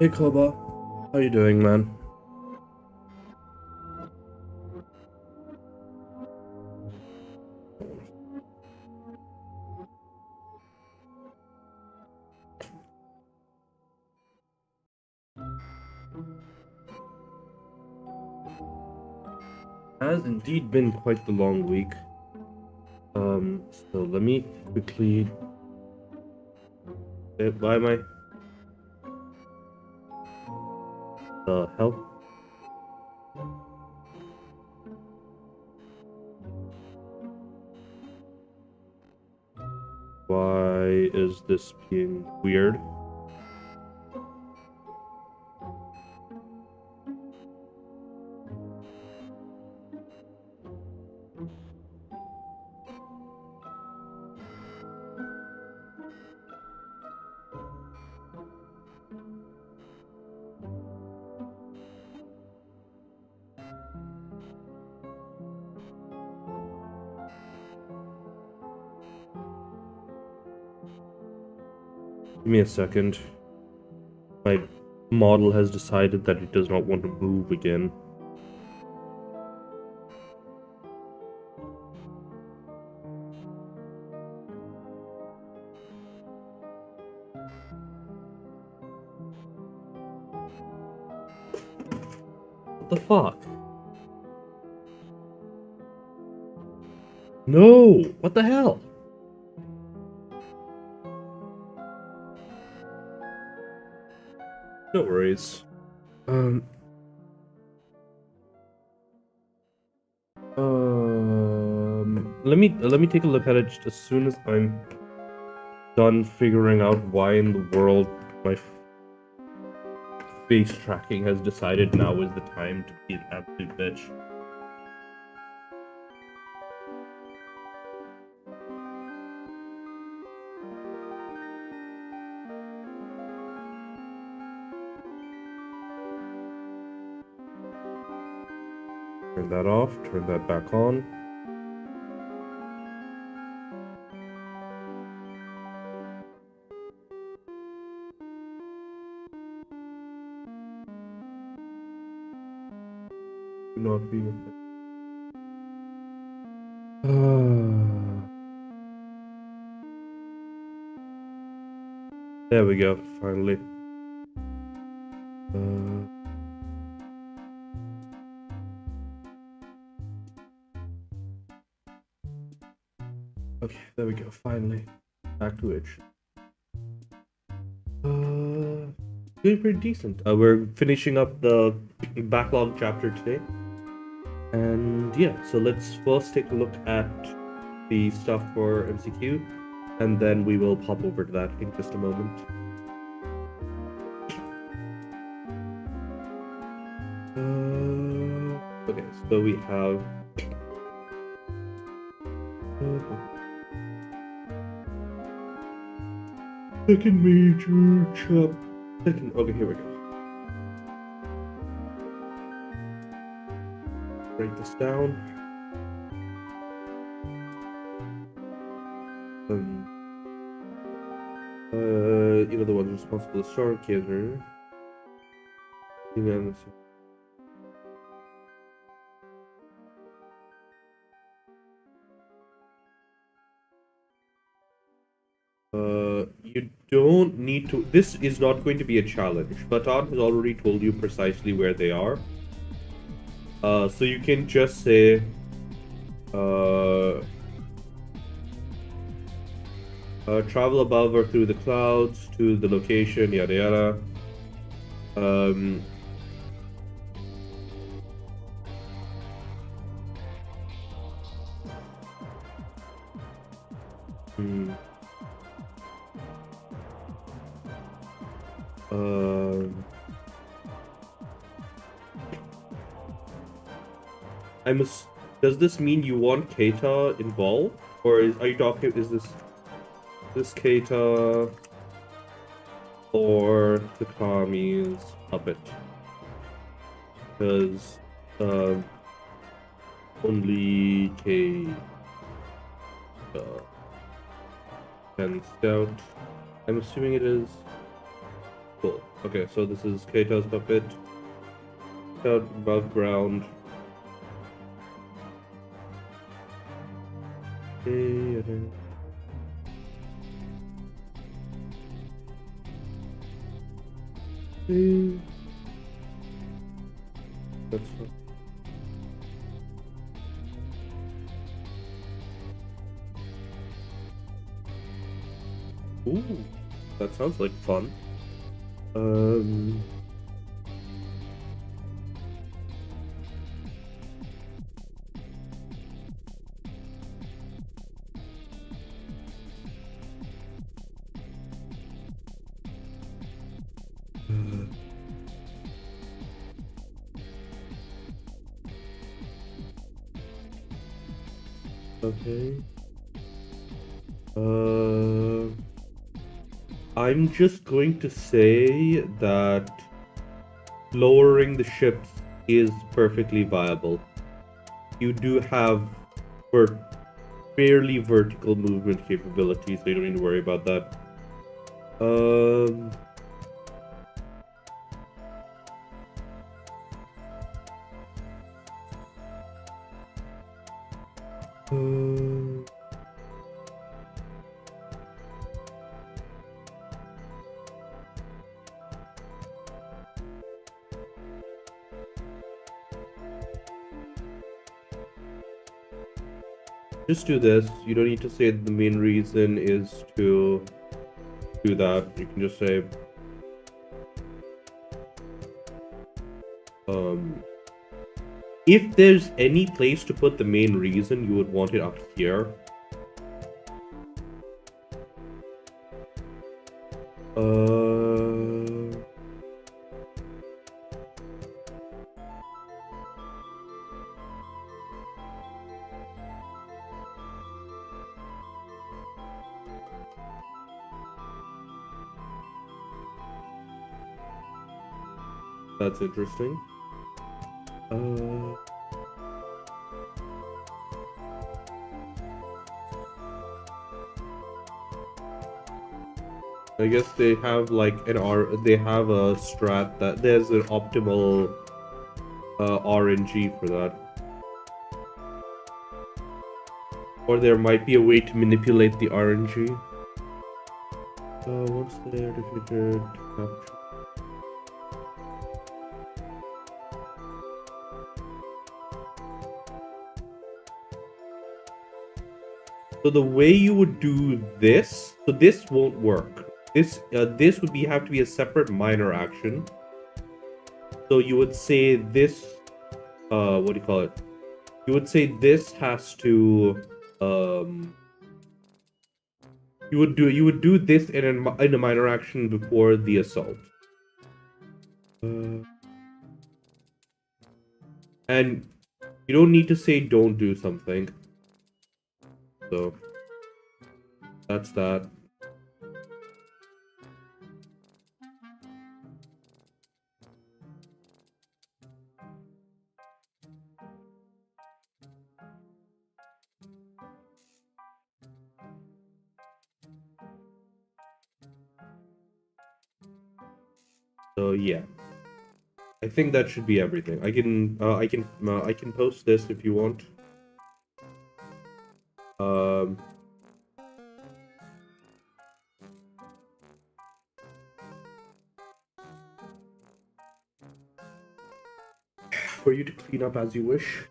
Hey Koba, how you doing, man? Has indeed been quite the long week. So let me quickly. Why am I? The hell? Why is this being weird? Give me a second. My model has decided that it does not want to move again. What the fuck? No! What the hell? No worries. Um, let me take a look at it just as soon as I'm done figuring out why in the world my face tracking has decided now is the time to be an absolute bitch. Turn that off, turn that back on. Do not be. There we go, finally. Okay, there we go, finally. Back to it. Doing pretty decent. We're finishing up the backlog chapter today. And yeah, so let's first take a look at the stuff for MCQ, and then we will pop over to that in just a moment. Okay, so we have second major chapter. Okay, here we go. Break this down. You know, the ones responsible for storm cancer. You don't need to. This is not going to be a challenge. Baton has already told you precisely where they are. So you can just say, travel above or through the clouds to the location, yada yada. Does this mean you want Keita involved, or are you talking? Is this Keita or the Kami's puppet? Because only Keita can scout. I'm assuming it is. Cool. Okay, so this is Keita's puppet. Out above ground. Okay, that's fine. Ooh, that sounds like fun. Um, okay. Uh, I'm just going to say that lowering the ships is perfectly viable. You do have ver- fairly vertical movement capabilities, so you don't need to worry about that. Um, uh, just do this. You don't need to say the main reason is to do that. You can just say, um, if there's any place to put the main reason, you would want it up here. Uh, that's interesting. Uh, I guess they have like they have a strat that there's an optimal RNG for that. Or there might be a way to manipulate the RNG. What's there defeated capture? So the way you would do this, so this won't work. This would be have to be a separate minor action. So you would say this, what do you call it? You would say this has to, you would do this in a minor action before the assault. And you don't need to say don't do something. So that's that. So yeah, I think that should be everything. I can post this if you want. Um, for you to clean up as you wish.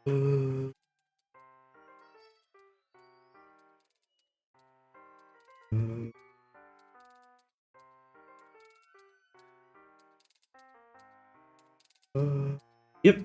Uh, uh, Yep.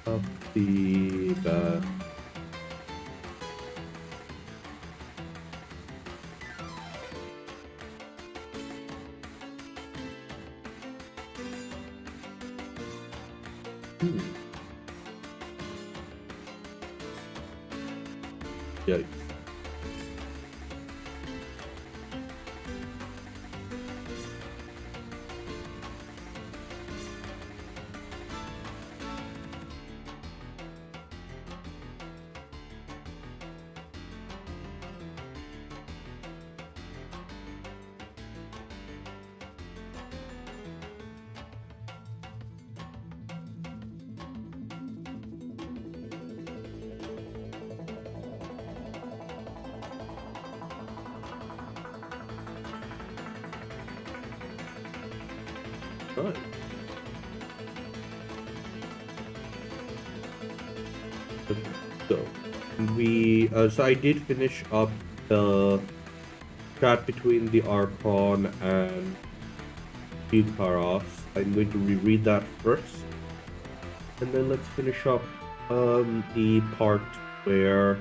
Copy that. Hmm. Yikes. Right. So so I did finish up the chat between the Archon and Taros. I'm going to reread that first, and then let's finish up the part where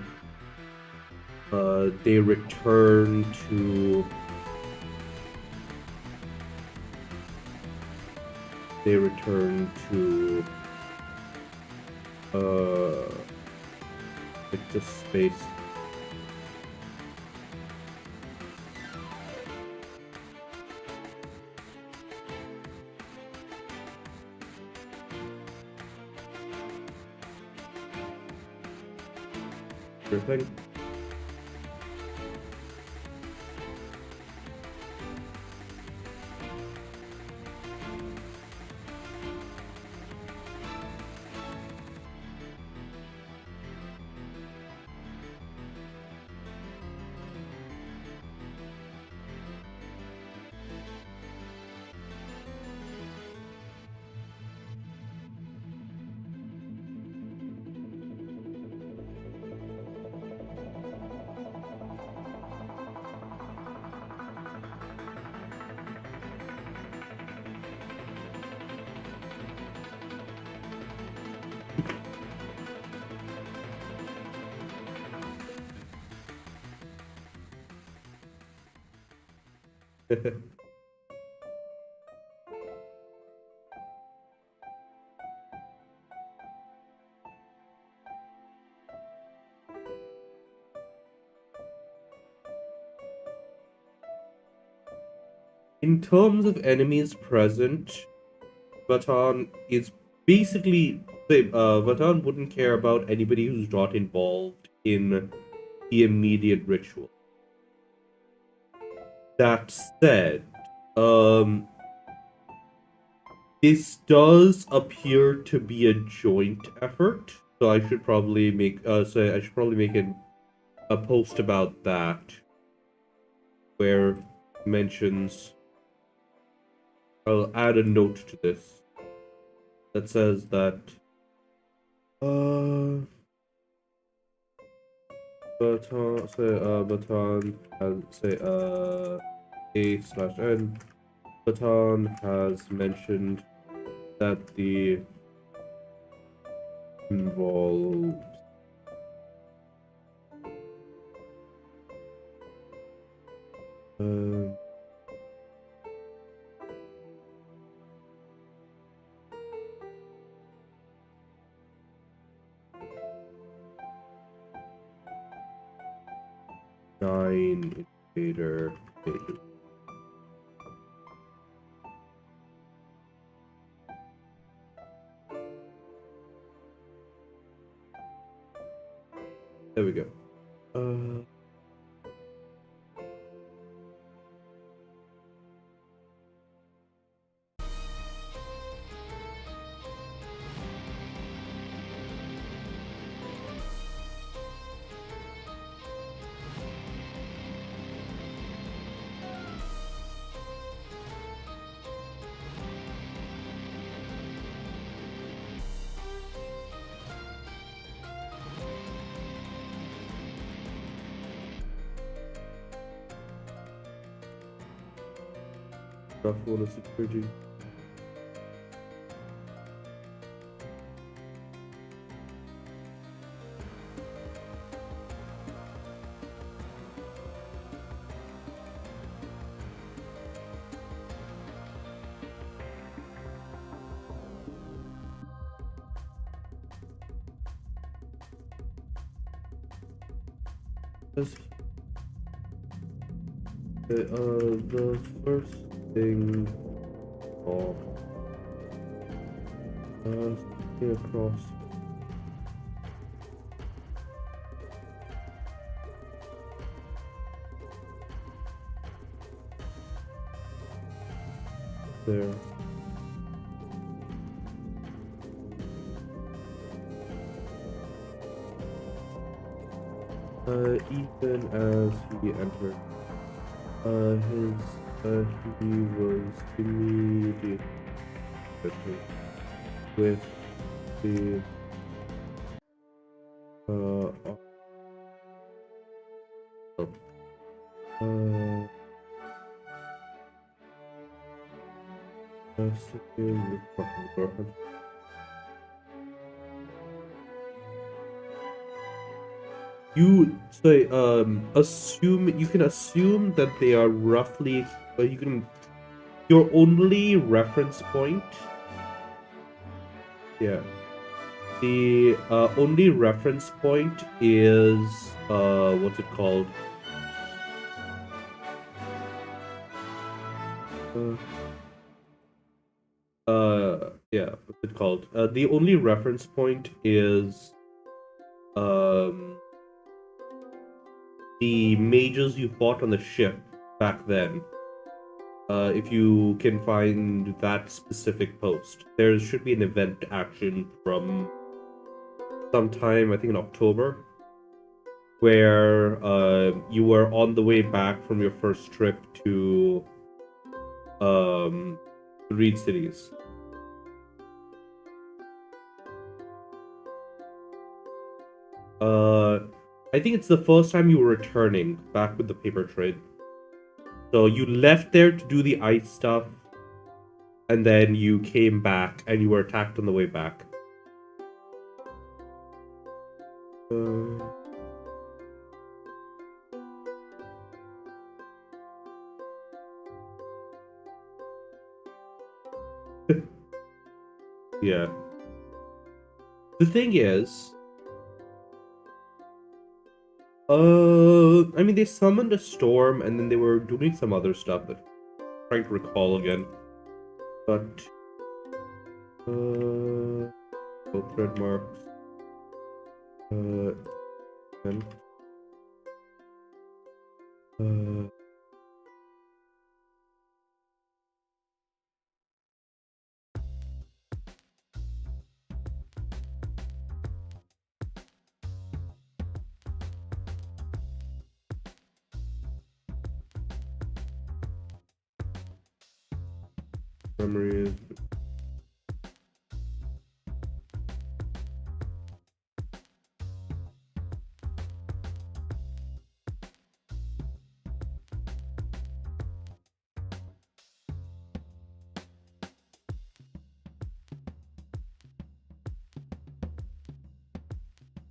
they return to uh like the space. Sure thing. In terms of enemies present, Vatan is basically Vatan wouldn't care about anybody who's not involved in the immediate ritual. That said, um, this does appear to be a joint effort, so I should probably make a post about that, where it mentions. I'll add a note to this that says that Baton and say A slash N. Baton has mentioned that the involves uh, 9 indicator pages. There we go. Stuff on a security. Yes. Okay, the first thing. Oh. Stay across. There. Ethan, as he entered, he was immediately with the uh, sitting with the you can assume that they are roughly, but your only reference point, yeah, the only reference point is what's it called, yeah, what's it called, the only reference point is the mages you fought on the ship back then. If you can find that specific post, there should be an event action from sometime, I think in October, where you were on the way back from your first trip to Reed Cities. I think it's the first time you were returning back with the paper trade. So you left there to do the ice stuff, and then you came back and you were attacked on the way back. Yeah. The thing is, I mean, they summoned a storm and then they were doing some other stuff that I'm trying to recall again. But, thread marks. And, memories.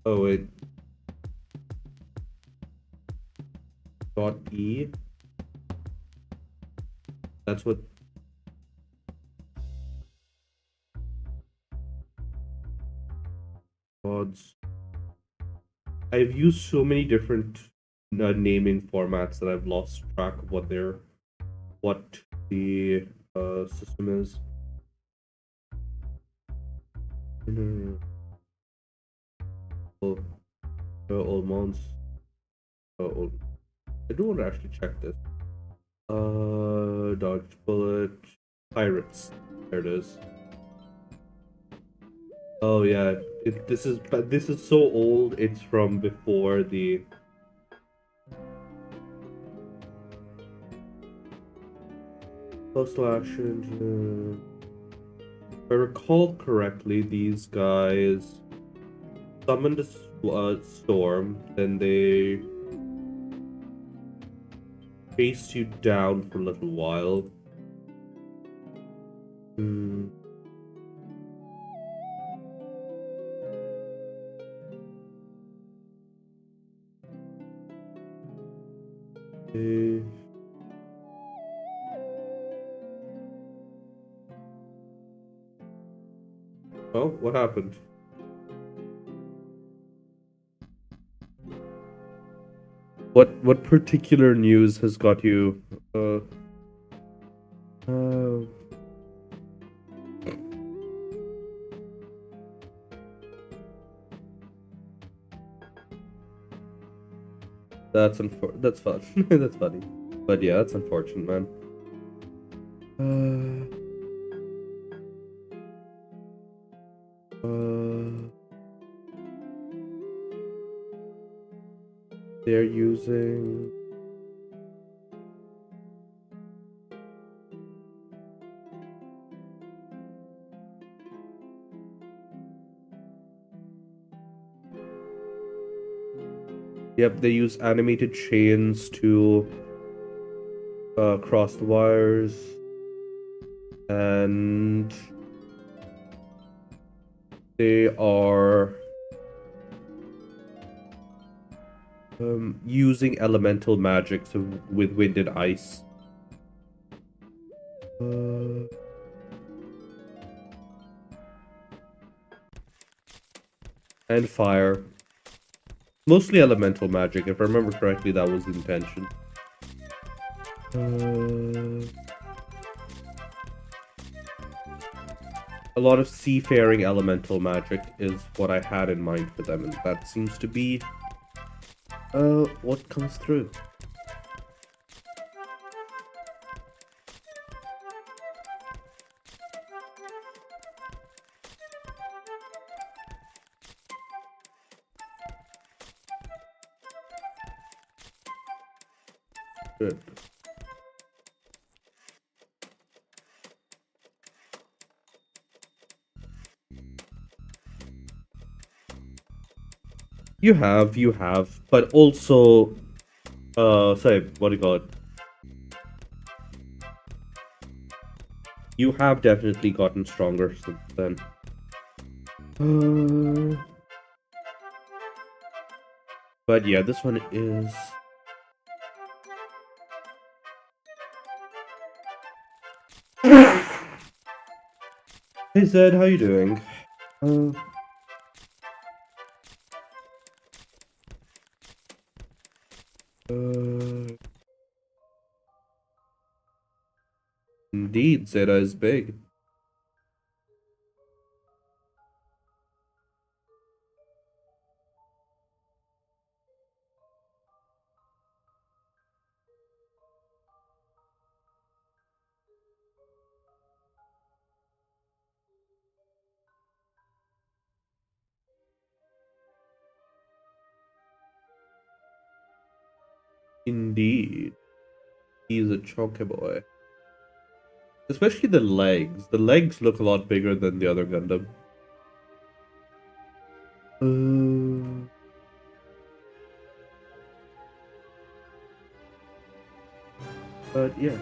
Oh, wait. Dot E. That's what. Odds. I've used so many different naming formats that I've lost track of what the system is. Old months. I do want to actually check this. Dodge bullet. Pirates. There it is. Oh yeah, this is so old. It's from before the. Postal action. If I recall correctly, these guys summoned a storm, then they chased you down for a little while, Hmm. Okay. Oh, what happened? What particular news has got you? Uh, that's fun. That's funny. But yeah, that's unfortunate, man. Uh, they're using. Yep, they use animated chains to cross the wires, and they are using elemental magic with wind and ice. Uh, and fire. Mostly elemental magic, if I remember correctly, that was the intention. A lot of seafaring elemental magic is what I had in mind for them, and that seems to be what comes through. Good. You have, but also, sorry, what do you call it? You have definitely gotten stronger since then. But yeah, this one is. Hey Zed, how you doing? Uh, uh, Indeed, Zeta is big. Indeed. He's a chunky boy. Especially the legs. The legs look a lot bigger than the other Gundam. But yeah.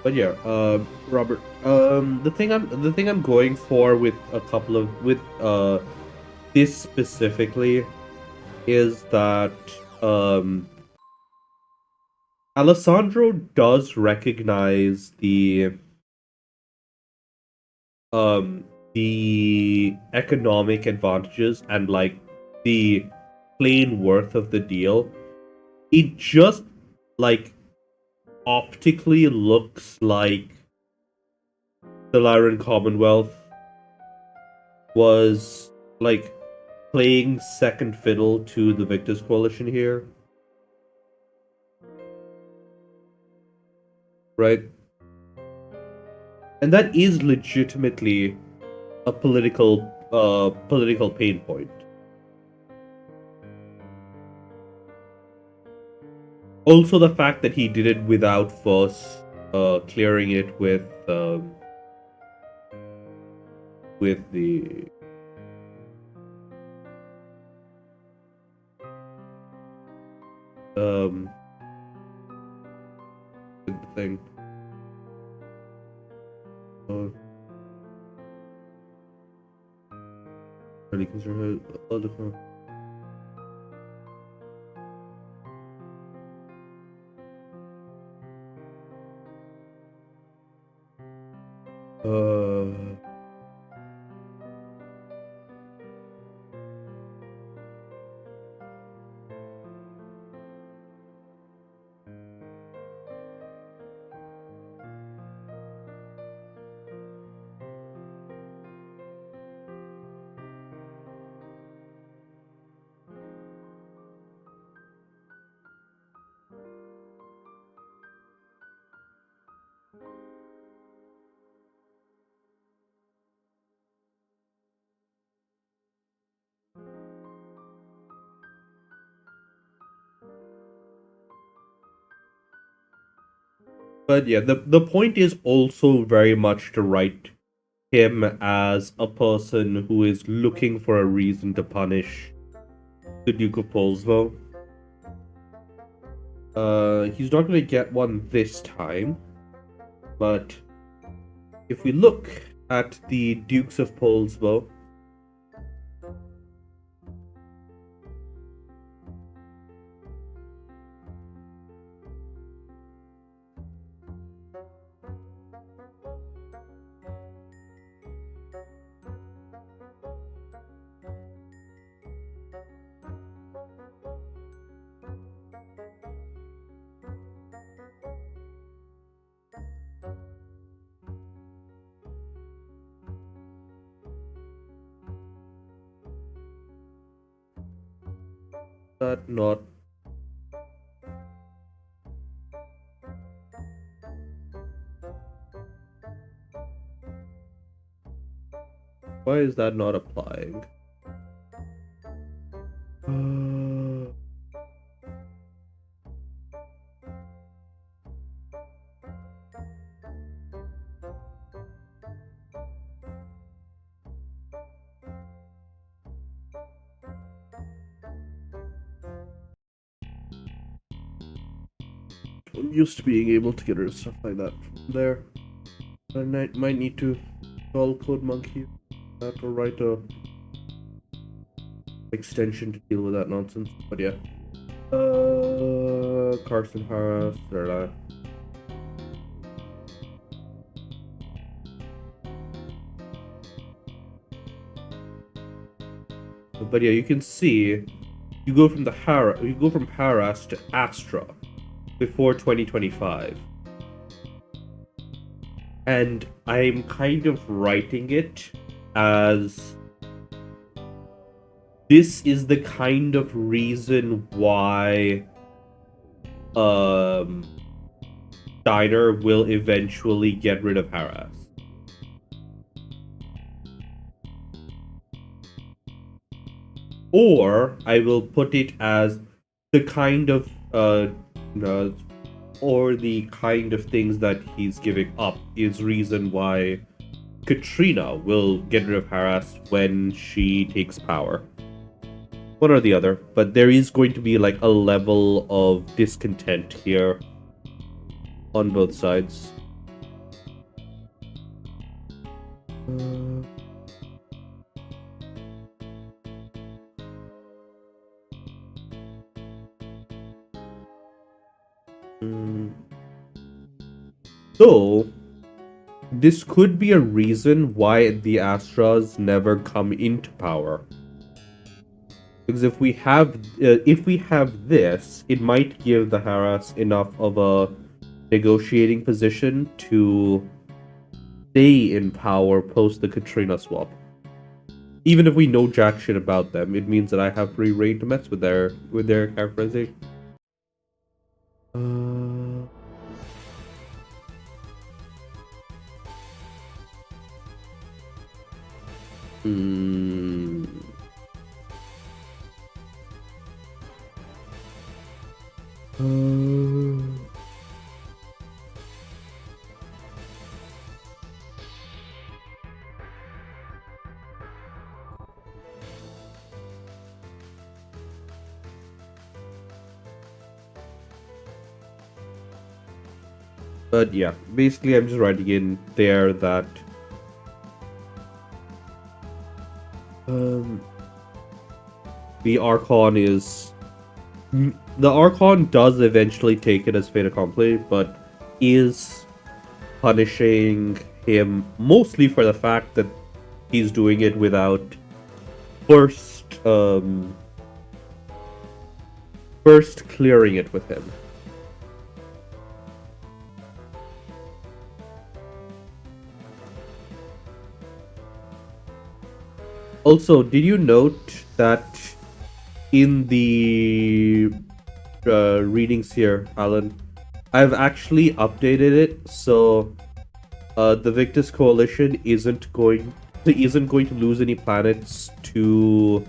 But yeah, Robert. The thing I'm going for with a couple of this specifically is that Alessandro does recognize the economic advantages and like the plain worth of the deal. It just like optically looks like the Lyran Commonwealth was like playing second fiddle to the Victors Coalition here. Right? And that is legitimately a political pain point. Also, the fact that he did it without first clearing it with the thing. Really consider all different. But yeah, the point is also very much to write him as a person who is looking for a reason to punish the Duke of Polesville. He's not going to get one this time, but if we look at the Dukes of Polesville, that not. Why is that not applying? I'm used to being able to get rid of stuff like that from there. I might need to call Code Monkey that or write a extension to deal with that nonsense. But yeah. Carson Harris, there. But yeah, you can see you go from Haras to Astra before 2025. And I'm kind of writing it as this is the kind of reason why Steiner will eventually get rid of Haras. Or I will put it as the kind of or the kind of things that he's giving up is reason why Katrina will get rid of Haras when she takes power. One or the other, but there is going to be like a level of discontent here on both sides. So, this could be a reason why the Astras never come into power. Because if we have this, it might give the Haras enough of a negotiating position to stay in power post the Katrina swap. Even if we know jack shit about them, it means that I have free reign to mess with their characterization. But yeah, basically I'm just writing in there that um, the Archon is the Archon does eventually take it as fait accompli, but is punishing him mostly for the fact that he's doing it without first first clearing it with him. Also, did you note that in the readings here, Alan, I've actually updated it so the Victus Coalition isn't going to lose any planets to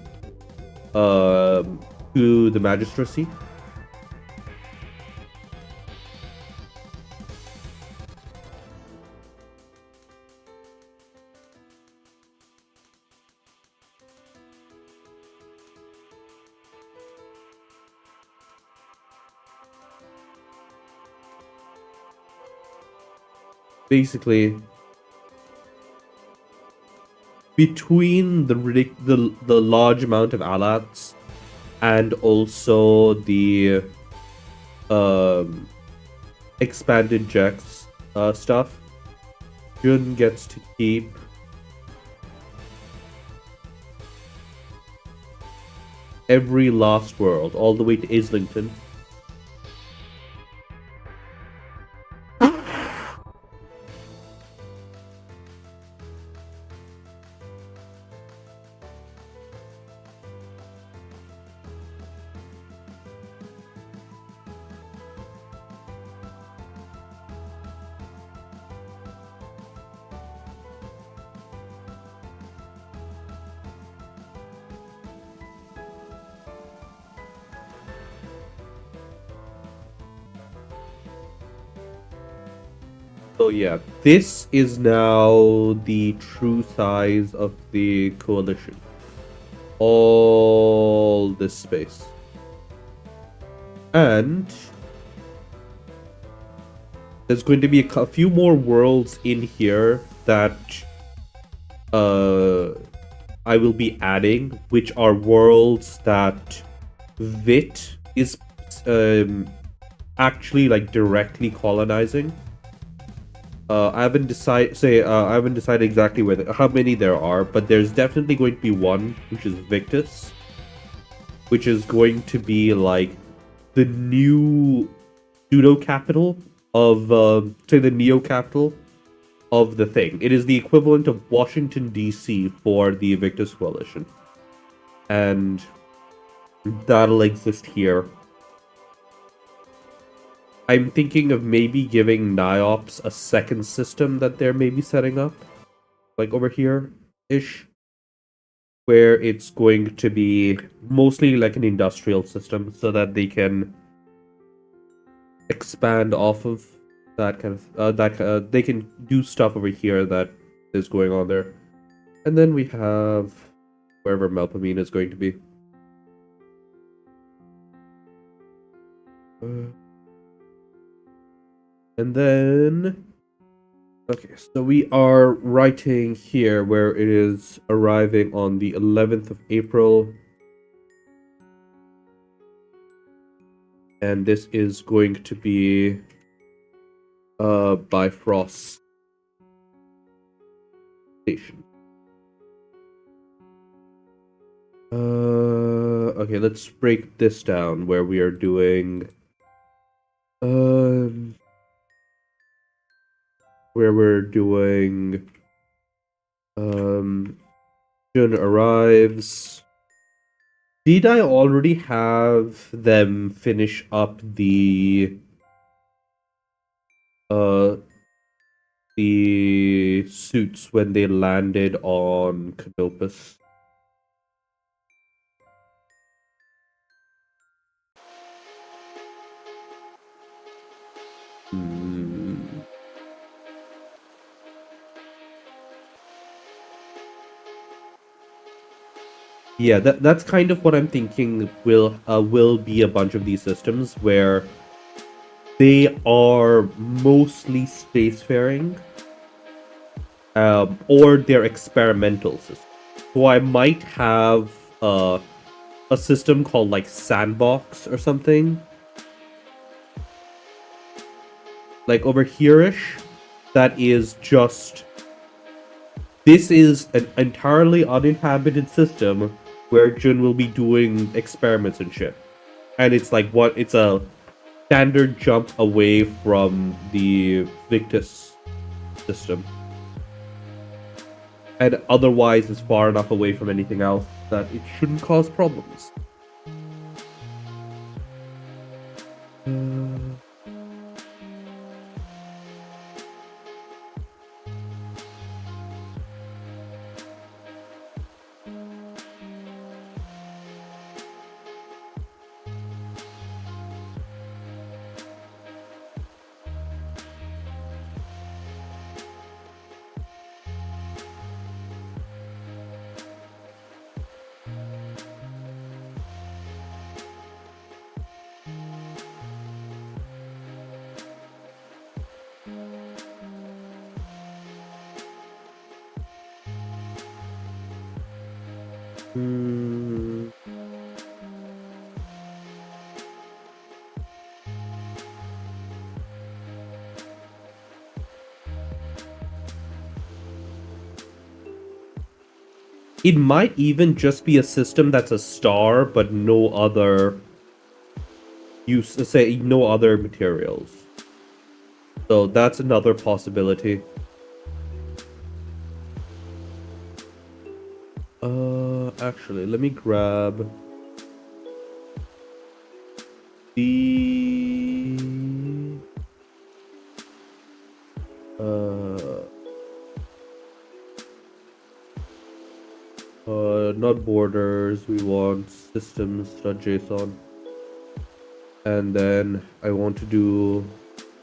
the Magistracy. Basically, between the large amount of alats and also the um, expanded Jex stuff, Jun gets to keep every last world, all the way to Islington. So yeah, this is now the true size of the coalition. All this space. And there's going to be a few more worlds in here that I will be adding, which are worlds that Vit is actually like directly colonizing. I haven't decided exactly how many there are, but there's definitely going to be one, which is Victus, which is going to be like the new pseudo capital of say the neo capital of the thing. It is the equivalent of Washington D.C. for the Victus Coalition, and that'll exist here. I'm thinking of maybe giving NIOPS a second system that they're maybe setting up, like over here-ish, where it's going to be mostly like an industrial system so that they can expand off of that kind of they can do stuff over here that is going on there. And then we have wherever Melpomene is going to be. And then okay, so we are writing here where it is arriving on the 11th of April. And this is going to be Bifrost Station. Okay, let's break this down where we are doing where we're doing Jun arrives. Did I already have them finish up the suits when they landed on Canopus? Yeah, that's kind of what I'm thinking will be a bunch of these systems where they are mostly spacefaring, or they're experimental systems. So I might have a system called like Sandbox or something, like over here-ish, that is just, this is an entirely uninhabited system where Jun will be doing experiments and shit. And it's like what it's a standard jump away from the Victus system. And otherwise is far enough away from anything else that it shouldn't cause problems. Hmm. It might even just be a system that's a star, but no other use, say, no other materials. So that's another possibility. Actually, let me grab the uh not borders. We want systems.json, and then I want to do.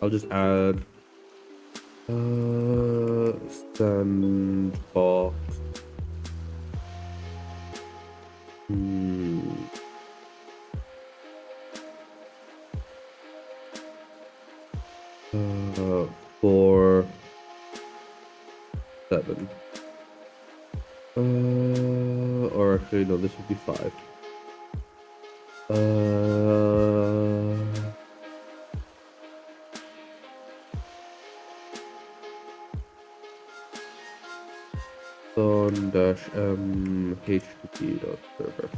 I'll just add sandbox. Hmm. For 7. Or actually, no, this would be 5. Son dash m http dot server.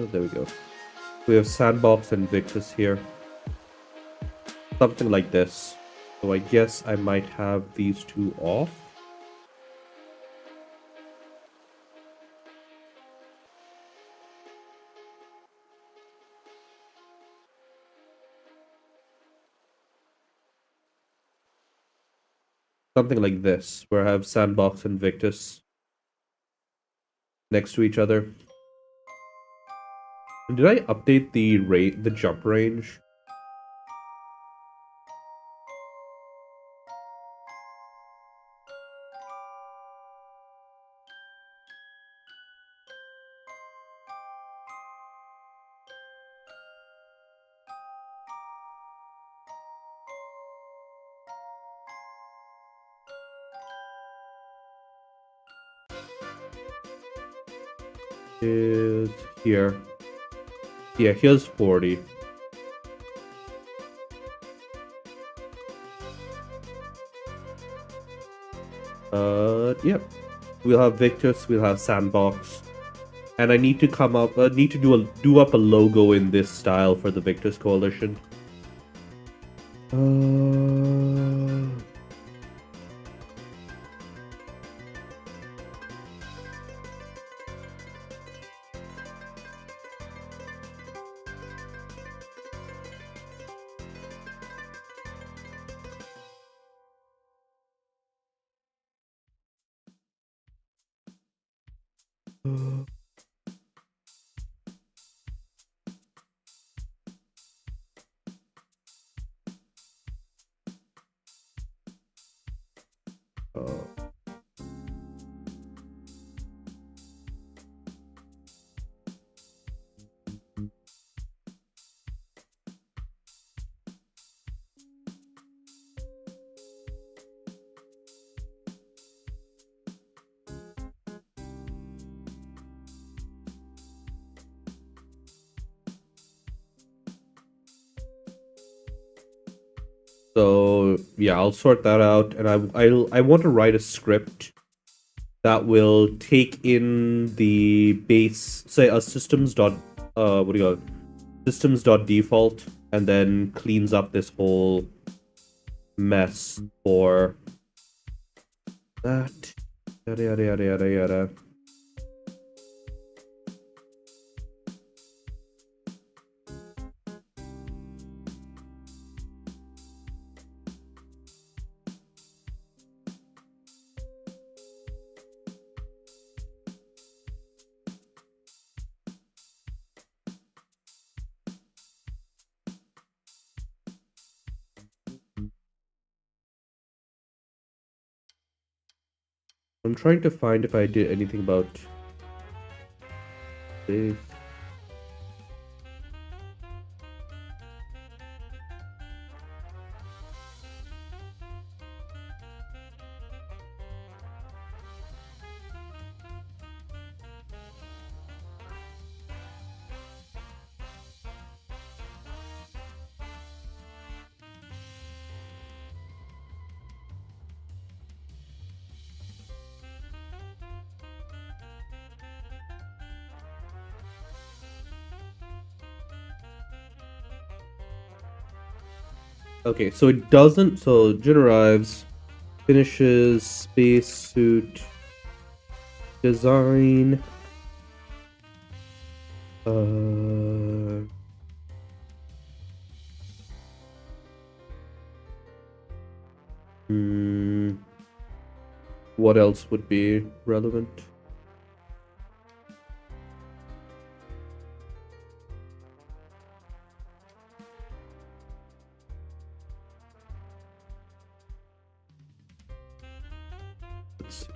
There we go. We have Sandbox and Victus here. Something like this. So I guess I might have these two off. Something like this, where I have Sandbox and Victus next to each other. Did I update the jump range? Is here. Yeah, here's 40. Yep. We'll have Victus, we'll have Sandbox. And I need to do up a logo in this style for the Victus Coalition. So yeah, I'll sort that out, and I want to write a script that will take in the base, say a systems dot what do you call it? Systems dot default, and then cleans up this whole mess for that. Yada yada yada yada yada. I'm trying to find if I did anything about this. Okay, so it doesn't. So Jin arrives, finishes spacesuit design. What else would be relevant? Let's see.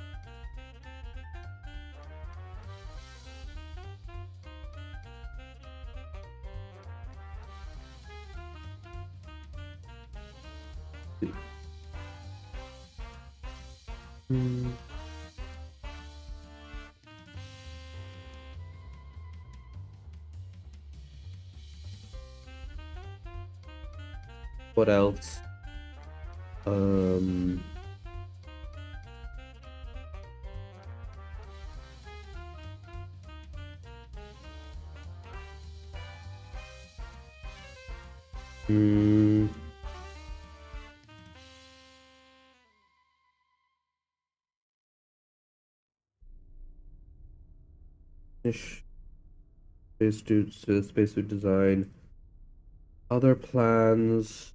What else? Finish spacesuit design. Other plans.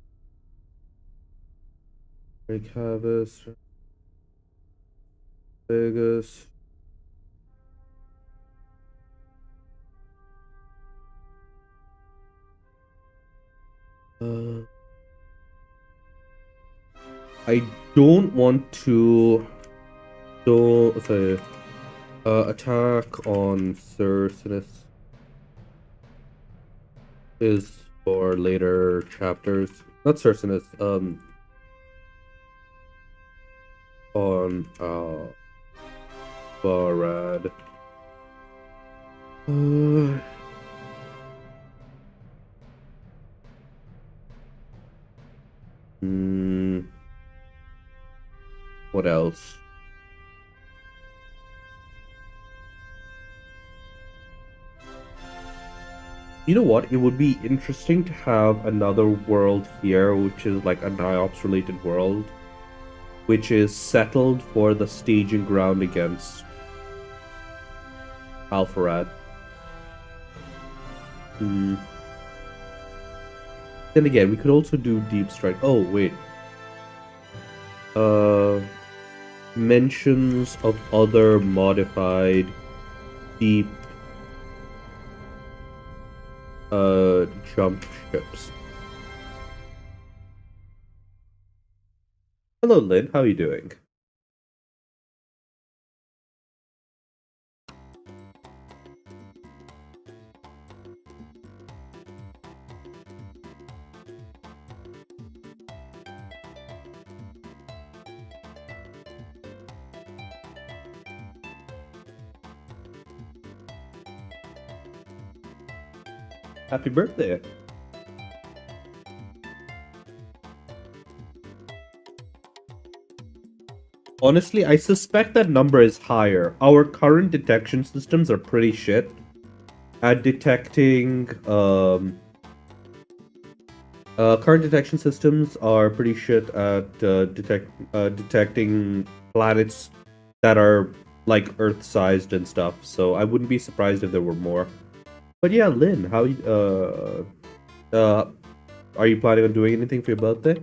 Reykjavik, Vegas. I don't want to say attack on Cercinus is for later chapters. Not Cercinus, on Barad. What else? You know what? It would be interesting to have another world here, which is like a Niops related world, which is settled for the staging ground against Alpharad. Then again, we could also do Deep Strike. Oh, wait. Mentions of other modified deep jump ships. Hello, Lynn. How are you doing? Happy birthday. honestly, I suspect that number is higher. Our current detection systems are pretty shit at detecting. Current detection systems are pretty shit at detecting planets that are like Earth-sized and stuff. So I wouldn't be surprised if there were more. But yeah, Lynn, are you planning on doing anything for your birthday?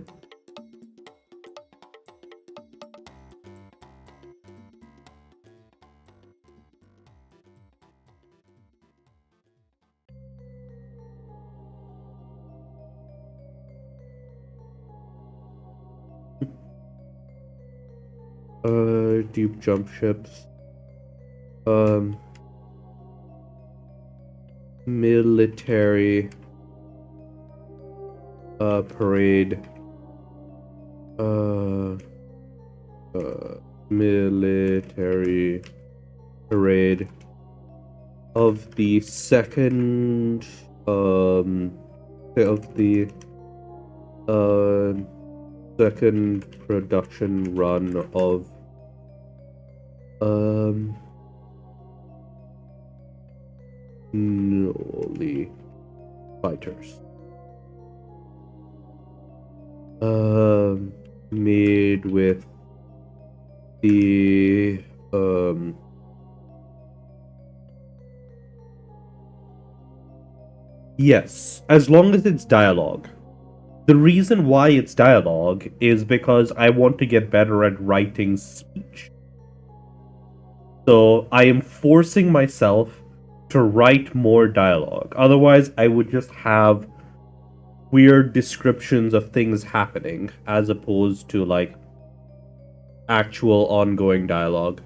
Deep jump ships. Um, Military parade. Uh, Military parade of the second of the uh second production run of Noli fighters. Made with the yes, as long as it's dialogue. The reason why it's dialogue is because I want to get better at writing speech. So I am forcing myself to write more dialogue. Otherwise, I would just have weird descriptions of things happening as opposed to like actual ongoing dialogue.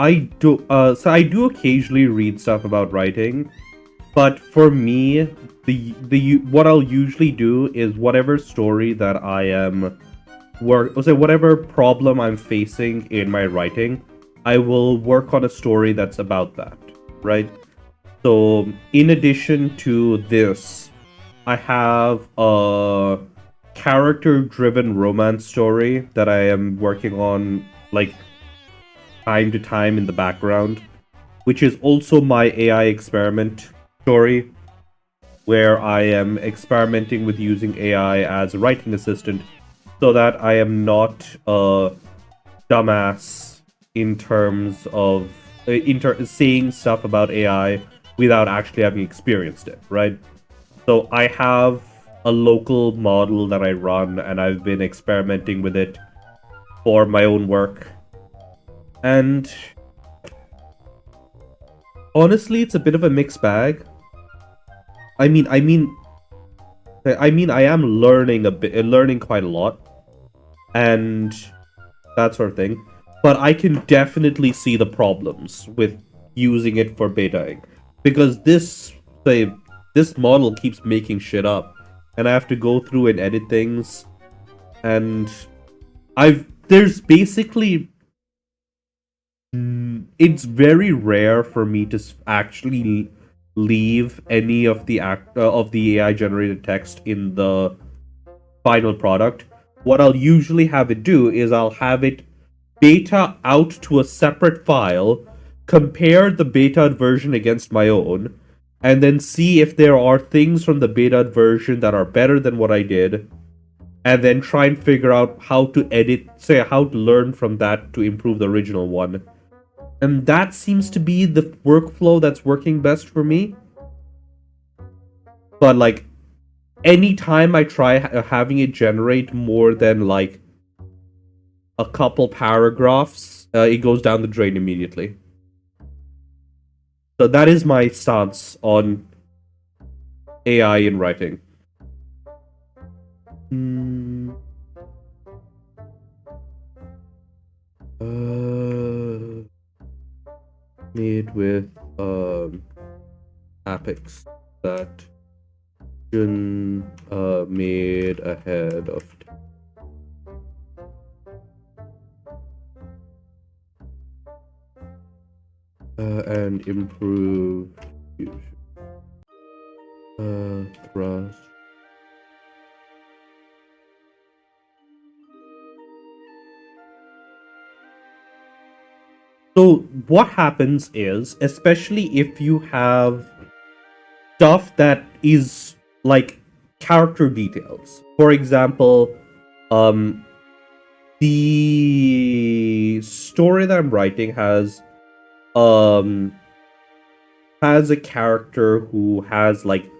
I do occasionally read stuff about writing, but for me, what I'll usually do is whatever story that I am whatever problem I'm facing in my writing, I will work on a story that's about that, right? So, in addition to this, I have a character-driven romance story that I am working on, like time to time in the background, which is also my AI experiment story, where I am experimenting with using AI as a writing assistant so that I am not a dumbass in terms of saying stuff about AI without actually having experienced it, right? So I have a local model that I run, and I've been experimenting with it for my own work. And honestly, it's a bit of a mixed bag. I mean, I am learning quite a lot, and that sort of thing. But I can definitely see the problems with using it for betaing, because this model keeps making shit up, and I have to go through and edit things, and there's basically it's very rare for me to actually leave any of the AI generated text in the final product. What I'll usually have it do is I'll have it beta out to a separate file, compare the beta version against my own, and then see if there are things from the beta version that are better than what I did, and then try and figure out how to edit, how to learn from that to improve the original one. And that seems to be the workflow that's working best for me. But like, anytime I try having it generate more than like a couple paragraphs, it goes down the drain immediately. So that is my stance on AI in writing. Hmm. Made with Apex that Jun made ahead of and improve fusion. Thrust. So what happens is, especially if you have stuff that is like character details. For example, um the story that I'm writing um has a character who has like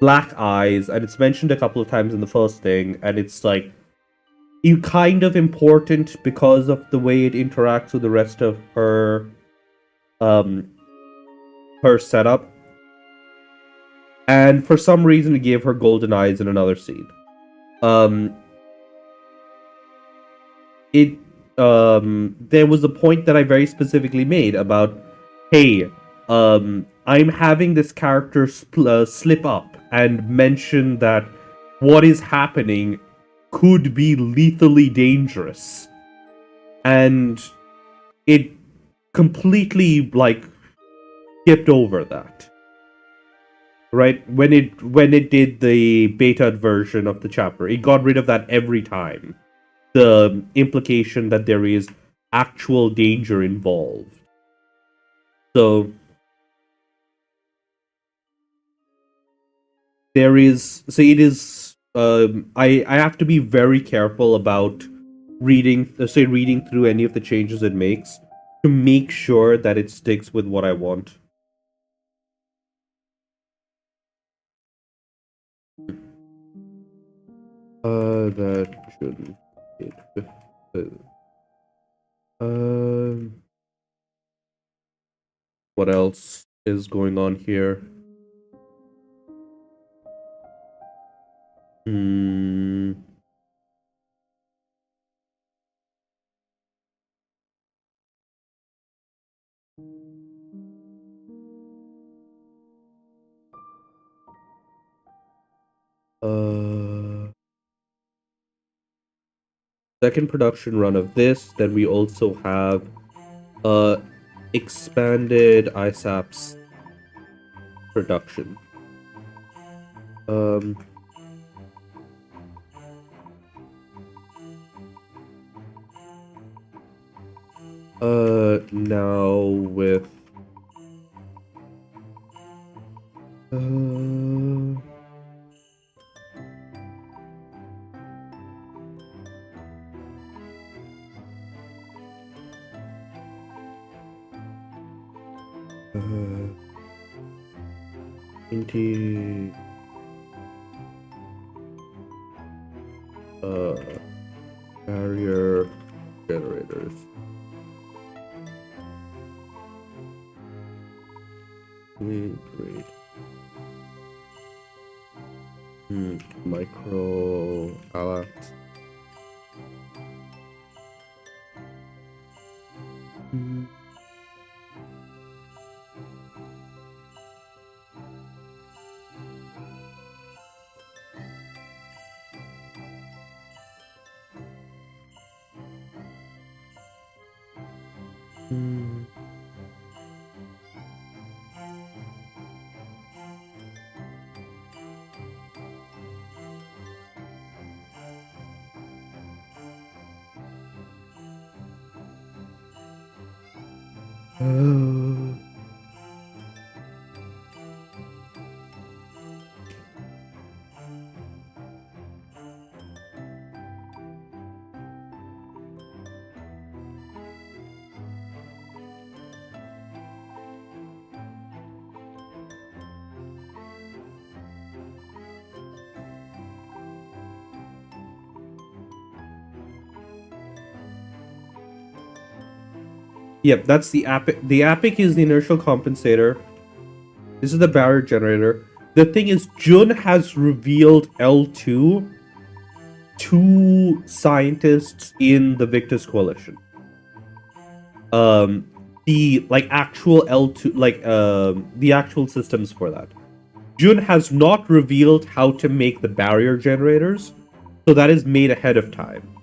black eyes, and it's mentioned a couple of times in the first thing, and it's like you kind of important because of the way it interacts with the rest of um her setup. And for some reason it gave her golden eyes in another scene. Um it There was a point that I very specifically made about, hey, I'm having this character slip up and mention that what is happening could be lethally dangerous, and it completely like skipped over that. Right, when it did the beta version of the chapter, it got rid of that every time. The implication that there is actual danger involved. So it is. I have to be very careful about reading through any of the changes it makes to make sure that it sticks with what I want. That shouldn't. Um, what else is going on here? Hmm. Second production run of this. Then we also have uh expanded ISAP's production. Um Now with uh into uh barrier generators. Great. Micro Alex. Yep, that's the APIC. The APIC is the inertial compensator. This is the barrier generator. The thing is, Jun has revealed L2 to scientists in the Victus Coalition. The actual L2, the actual systems for that. Jun has not revealed how to make the barrier generators, so that is made ahead of time.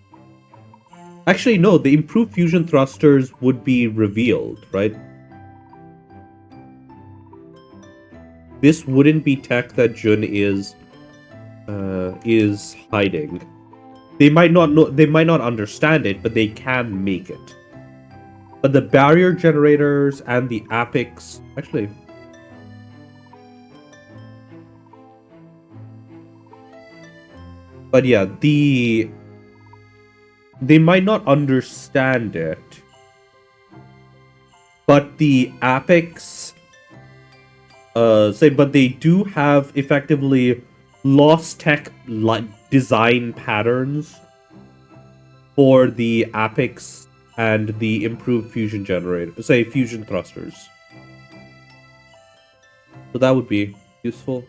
Actually, no, the improved fusion thrusters would be revealed, right? This wouldn't be tech that Jun is hiding. They might not know, they might not understand it, but they can make it. But the barrier generators and the APICs, actually. But yeah, they might not understand it. But the APICs, but they do have effectively lost tech design patterns for the APICs and the improved fusion generator, fusion thrusters. So that would be useful.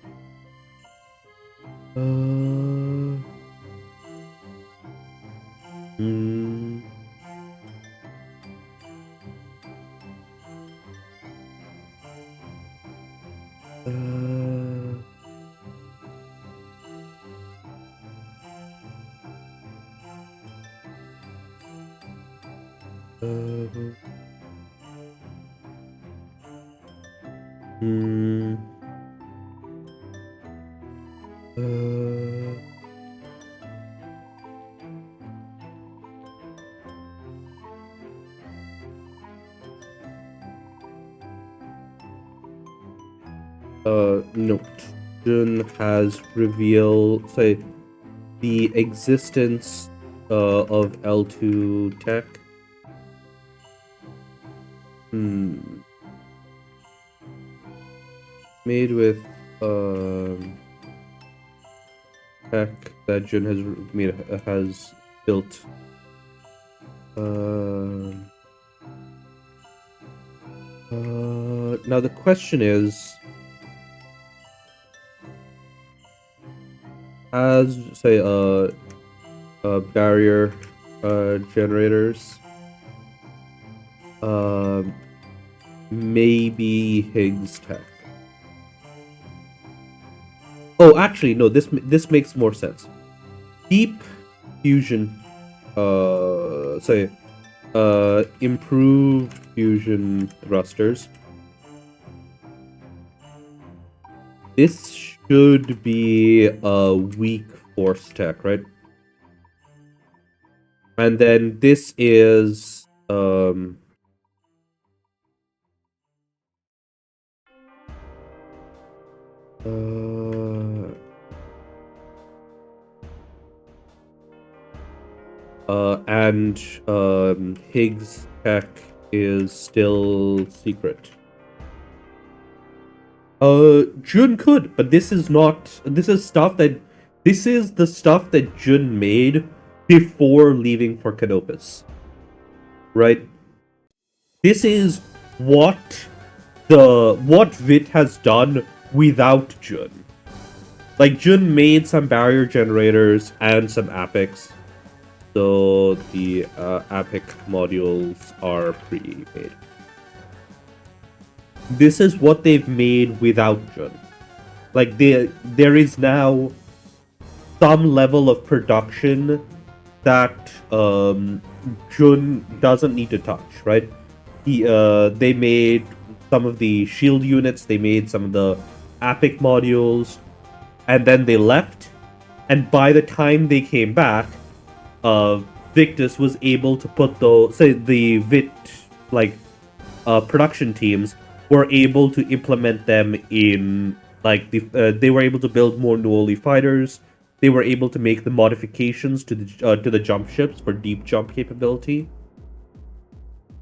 Note. Jun has revealed, the existence of L2 tech. Made with tech that Jun has built. Now the question is, as barrier generators, maybe Higgs tech. Oh, actually, no. This makes more sense. Deep fusion, improved fusion thrusters. This should be a weak force tech, right? And then this is and Higgs tech is still secret. Jun could, but this is not. This is the stuff that Jun made before leaving for Canopus, right? This is what Vit has done without Jun. Like, Jun made some barrier generators and some APICs, so the APIC modules are pre-made. This is what they've made without Jun. Like, there is now some level of production that Jun doesn't need to touch, right? They made some of the shield units, they made some of the APIC modules, and then they left. And by the time they came back, Victus was able to put the Vit production teams were able to implement them in they were able to build more Nuoli fighters. They were able to make the modifications to the jump ships for deep jump capability.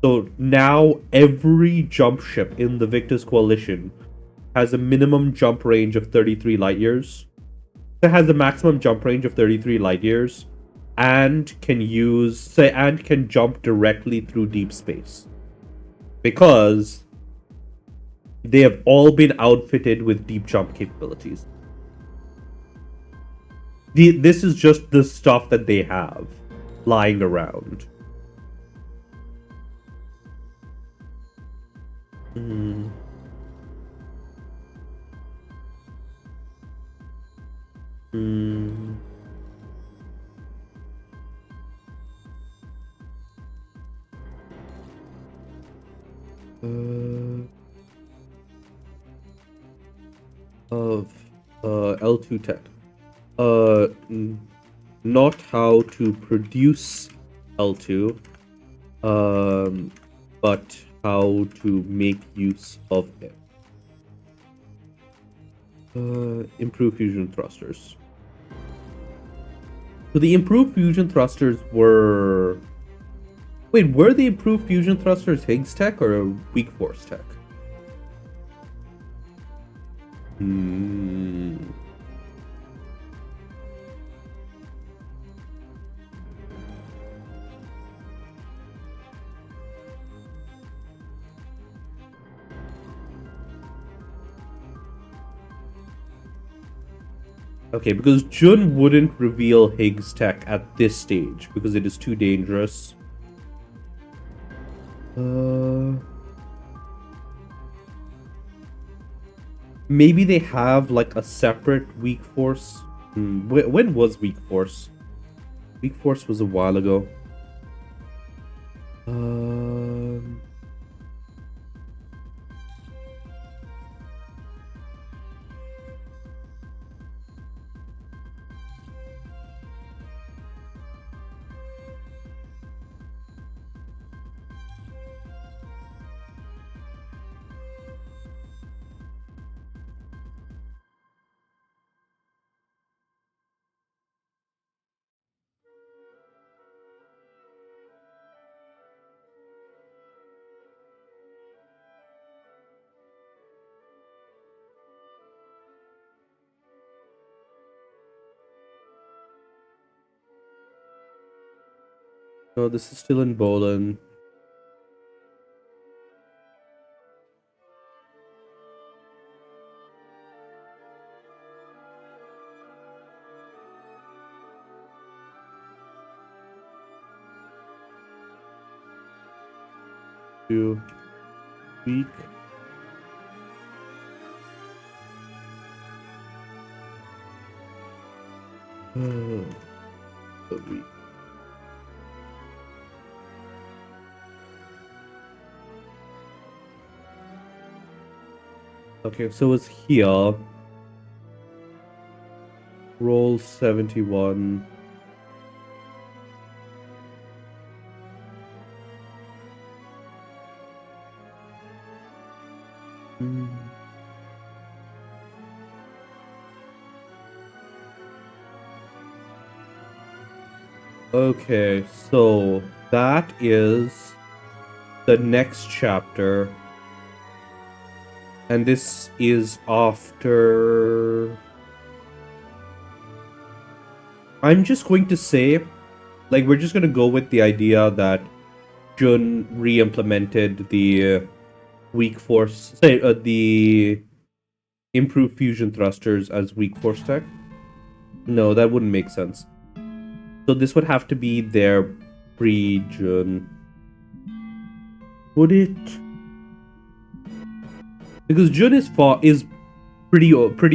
So now every jump ship in the Victus Coalition has a minimum jump range of 33 light years. It has a maximum jump range of 33 light years, and can jump directly through deep space. because they have all been outfitted with deep jump capabilities. This is just the stuff that they have lying around. Mm. Mm. Of L2 tech. Not how to produce L2, but how to make use of it. Improve fusion thrusters. So the improved fusion thrusters were... Wait, were the improved fusion thrusters Higgs tech or a weak force tech? Hmm. Okay, because Jun wouldn't reveal Higgs tech at this stage because it is too dangerous. Maybe they have like a separate weak force. When was weak force? Weak force was a while ago. No, this is still in Bolin. Weak. Weak. Okay, so it's here. Roll 71. Okay, so that is the next chapter. And this is after... I'm just going to say, like, we're just going to go with the idea that Jun re-implemented the weak force, the improved fusion thrusters as weak force tech. No, that wouldn't make sense. So this would have to be their pre-Jun. Would it? Because Jun is pretty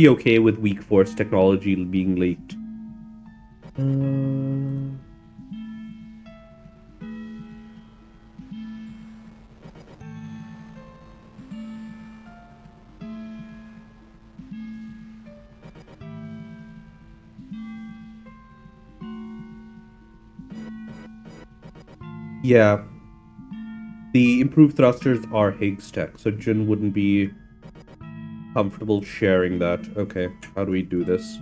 okay with weak force technology being leaked. Yeah. The improved thrusters are Higgs tech, so Jun wouldn't be comfortable sharing that. Okay, how do we do this?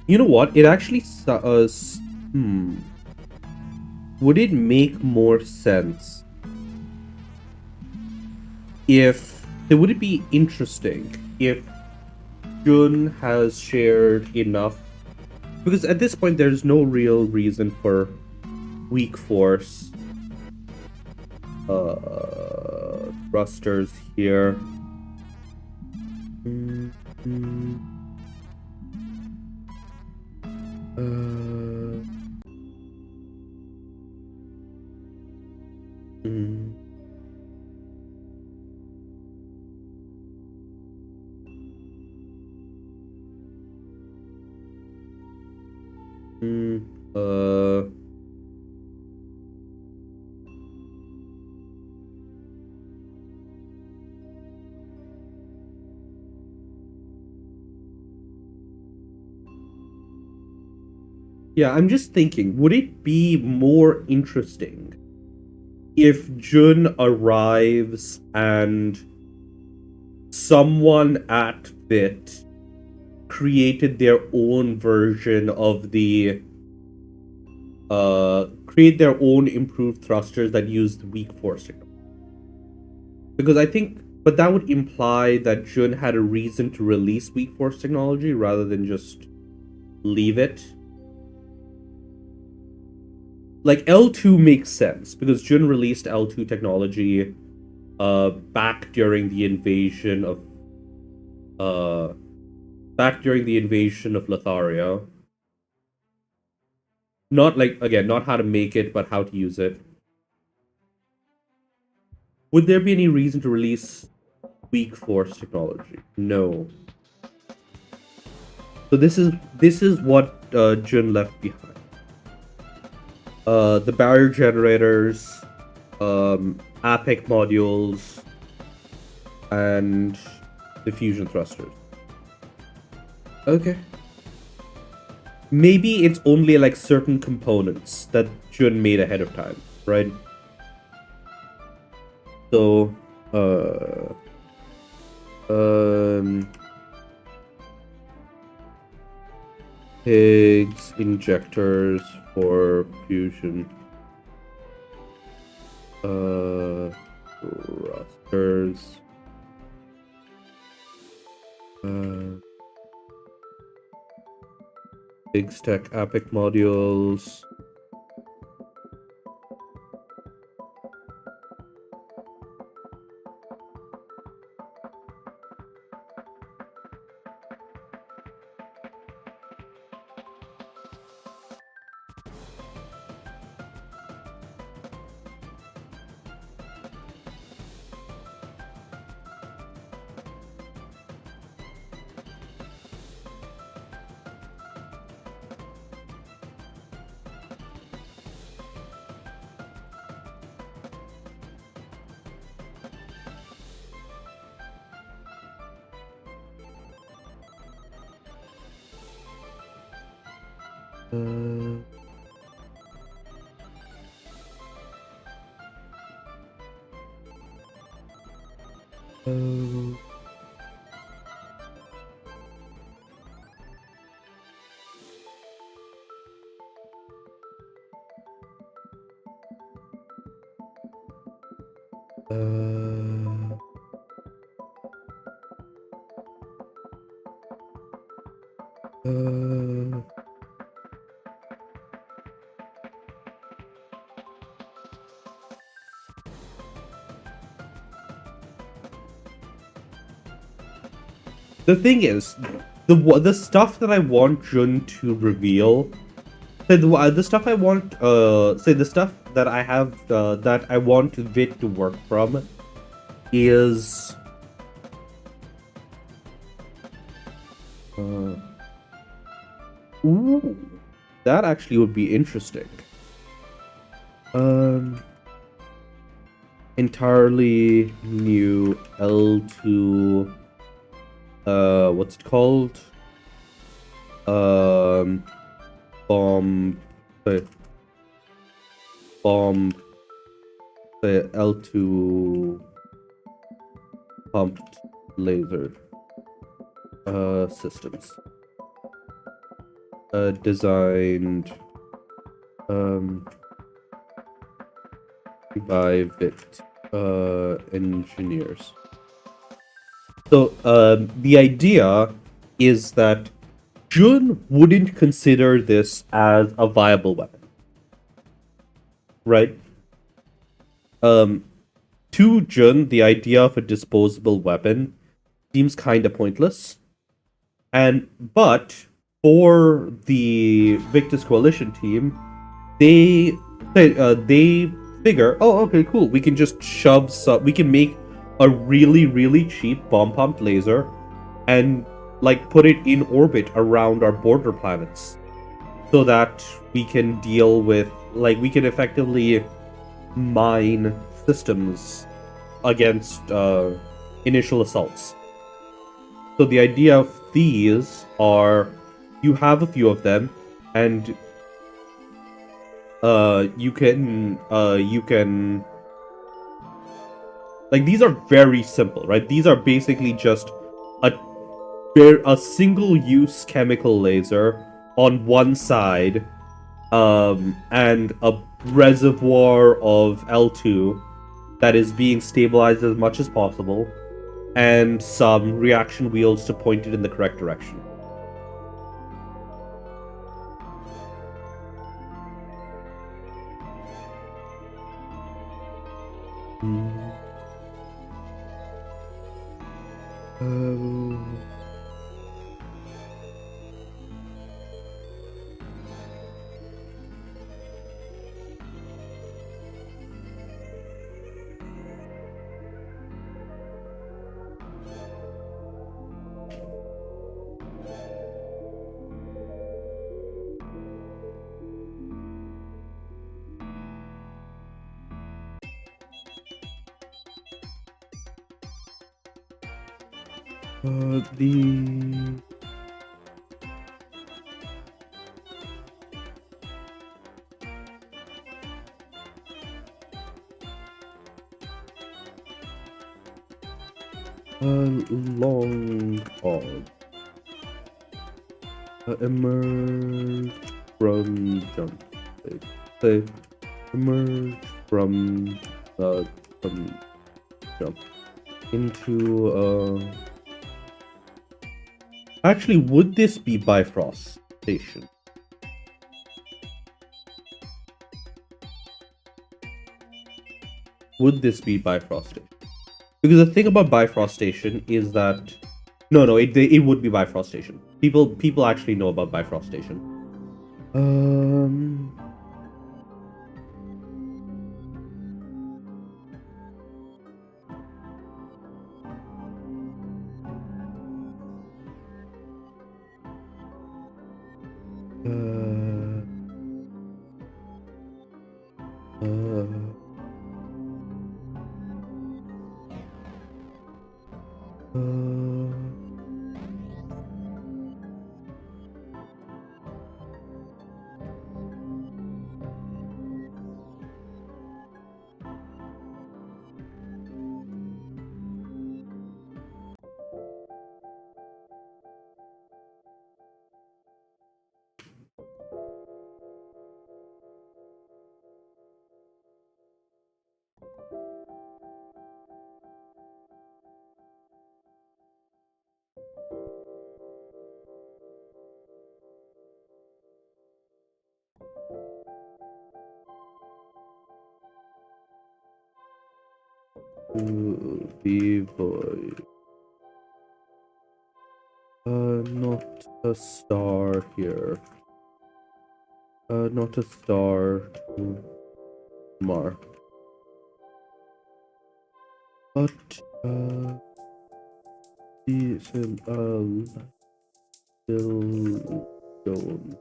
You know what? It actually... Would it make more sense would it be interesting if Jun has shared enough, because at this point there's no real reason for weak force thrusters here. Yeah, I'm just thinking, would it be more interesting if Jun arrives and someone at Bit created their own version of the create their own improved thrusters that used weak force technology? Because I think, but that would imply that Jun had a reason to release weak force technology rather than just leave it. Like, L2 makes sense because Jun released L2 technology back during the invasion of Lotharia. Not like, again, not how to make it, but how to use it. Would there be any reason to release weak force technology? No. So this is what Jun left behind. The barrier generators, APEC modules, and the fusion thrusters. Okay. Maybe it's only like certain components that Jun made ahead of time, right? So, pigs, injectors for fusion, thrusters, big stack APEC modules. The thing is, the stuff that I want Jun to reveal, the stuff I want, the stuff that I have, that I want Vit to work from, is, ooh, that actually would be interesting. Entirely new L2. What's it called? Bomb L2 pumped laser systems. Designed by Vit engineers. So the idea is that Jun wouldn't consider this as a viable weapon, right? Um, to Jun, the idea of a disposable weapon seems kind of pointless. But for the Victus Coalition team, they they figure, oh, okay, cool. We can just shove some. We can make a really cheap bomb pumped laser, and like put it in orbit around our border planets, so that we can deal with we can effectively mine systems against initial assaults. So the idea of these are you have a few of them, and you can these are very simple, right? These are basically just a a single use chemical laser on one side, and a reservoir of L2 that is being stabilized as much as possible, and some reaction wheels to point it in the correct direction. The long arm emerge from jump. Say emerge from jump into Actually, would this be Bifrost Station? Would this be Bifrost Station? Because the thing about Bifrost Station is that no, it would be Bifrost Station. People actually know about Bifrost Station. B-boy. Not a star here. Not a star to mark. But, still going.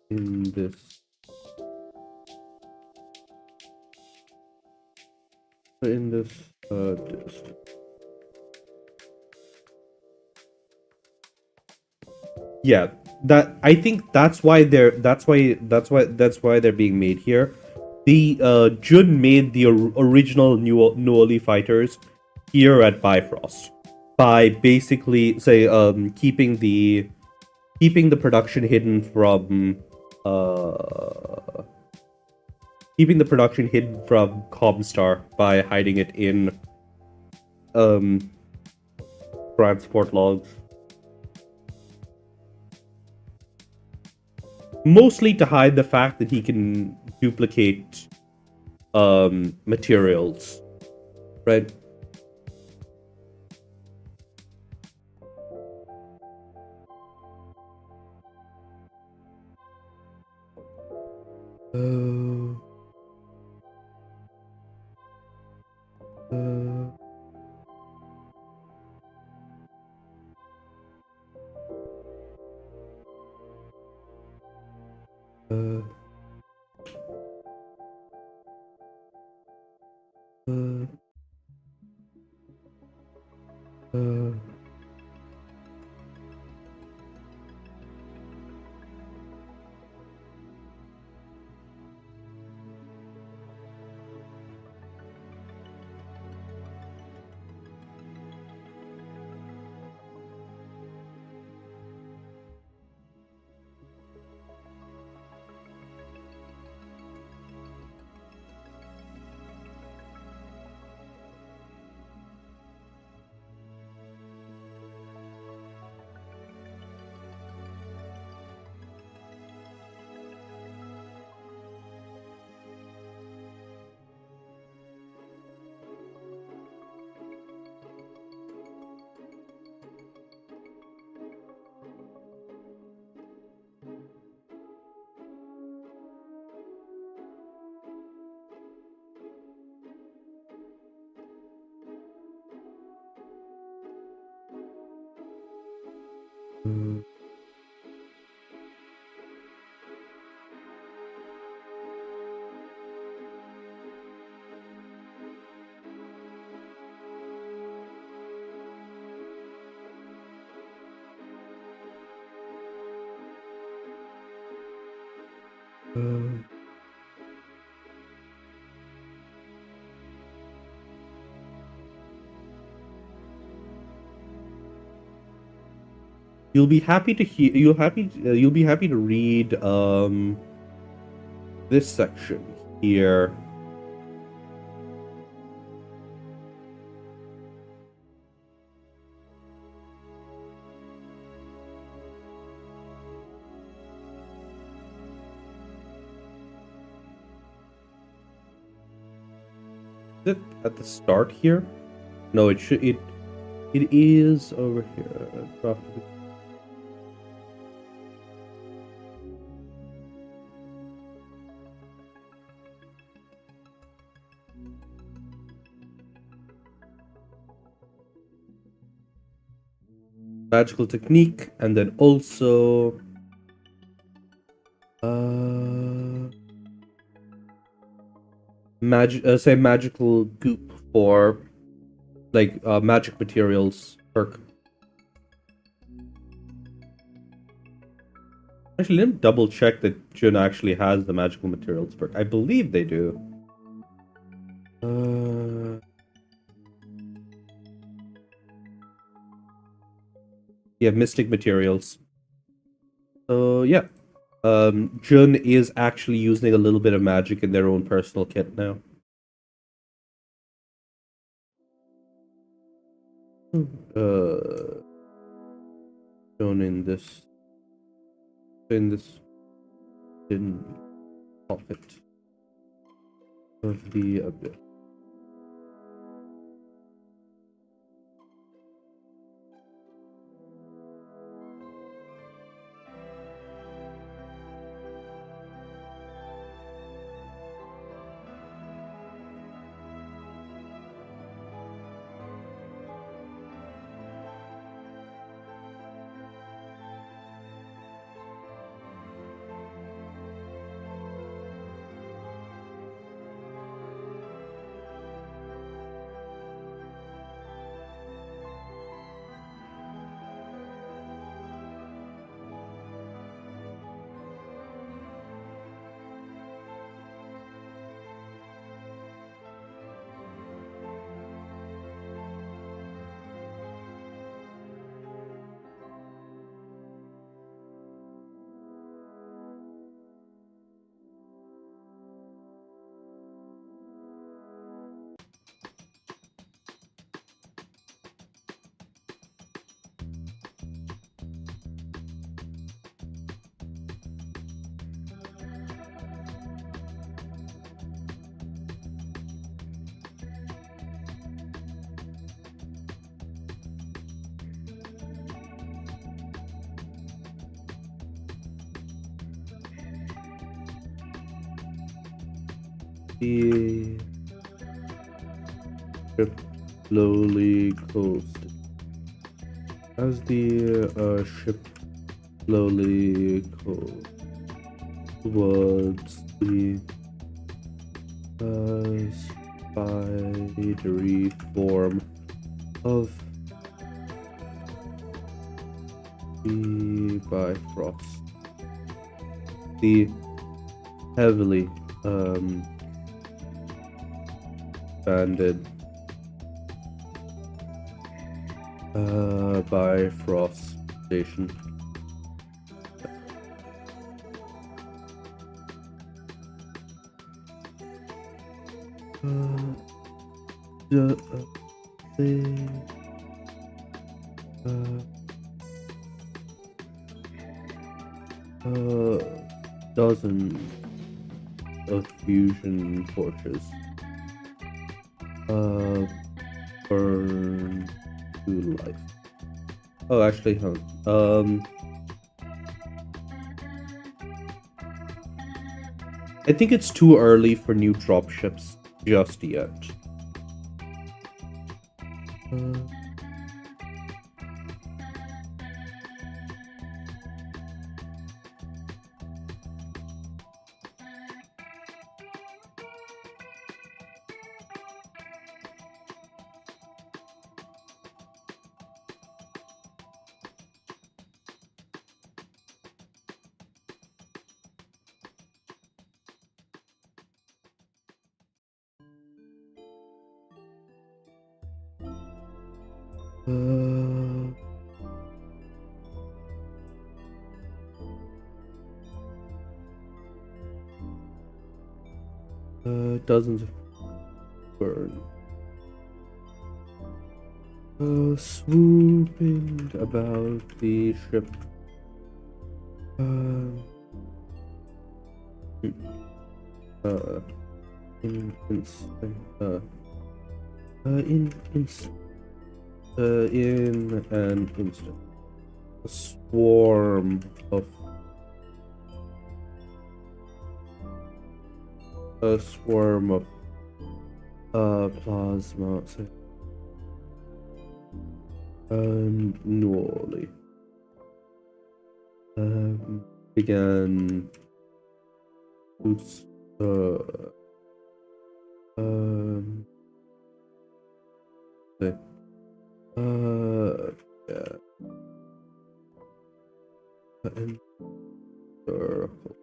In this. Distance. Yeah, that I think that's why they're being made here. The Jun made the original Nuoli fighters here at Bifrost by basically keeping the production hidden from Comstar by hiding it in transport logs. Mostly to hide the fact that he can duplicate materials, right? Uh, uh, uh, uh, uh, uh, You'll be happy to hear. You'll be happy to read this section here. Is it at the start here? No, it should. It is over here. Magical technique, and then also say magical goop for like magic materials perk. Actually, let me double check that Jun actually has the magical materials perk. I believe they do. You have mystic materials. So yeah, Jun is actually using a little bit of magic in their own personal kit now. Shown in this in pocket of the abyss. the ship slowly coasted. As the ship slowly coasted towards the spidery form of the Bifrost, the heavily banded Bifrost station. Dozen of fusion torches burn to life. Oh, actually, I think it's too early for new dropships just yet. Dozens of burn. Swooping about the ship. In an instant, a swarm of plasma Newly began to yeah, and circle.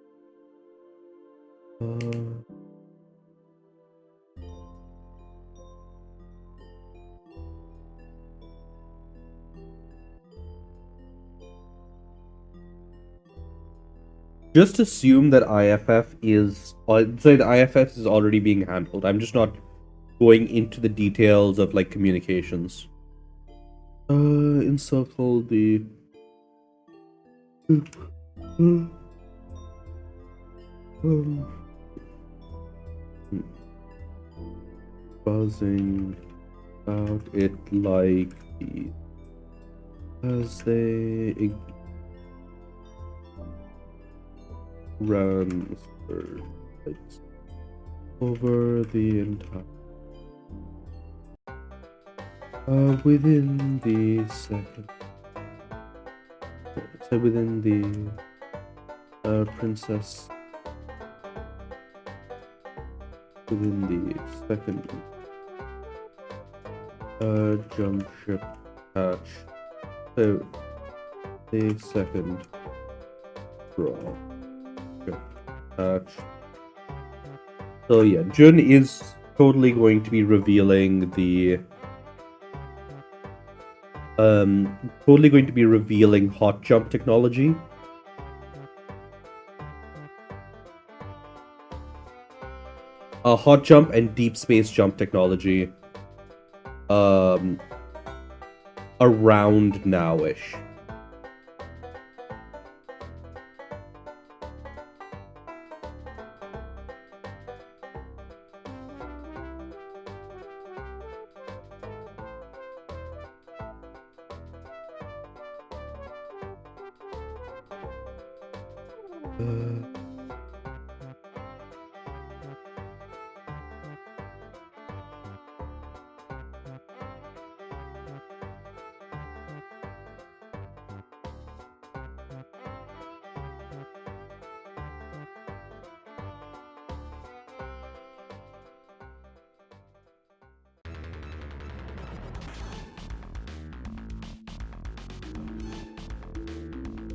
Just assume that IFF is, the IFF is already being handled. I'm just not going into the details of like communications. Encircle the buzzing about it like bees as they ran over the entire within the second, so within the princess, within the second jump ship hatch, so the second draw ship hatch. So yeah, Jun is totally going to be revealing the hot jump technology. Hot jump and deep space jump technology. Around now-ish.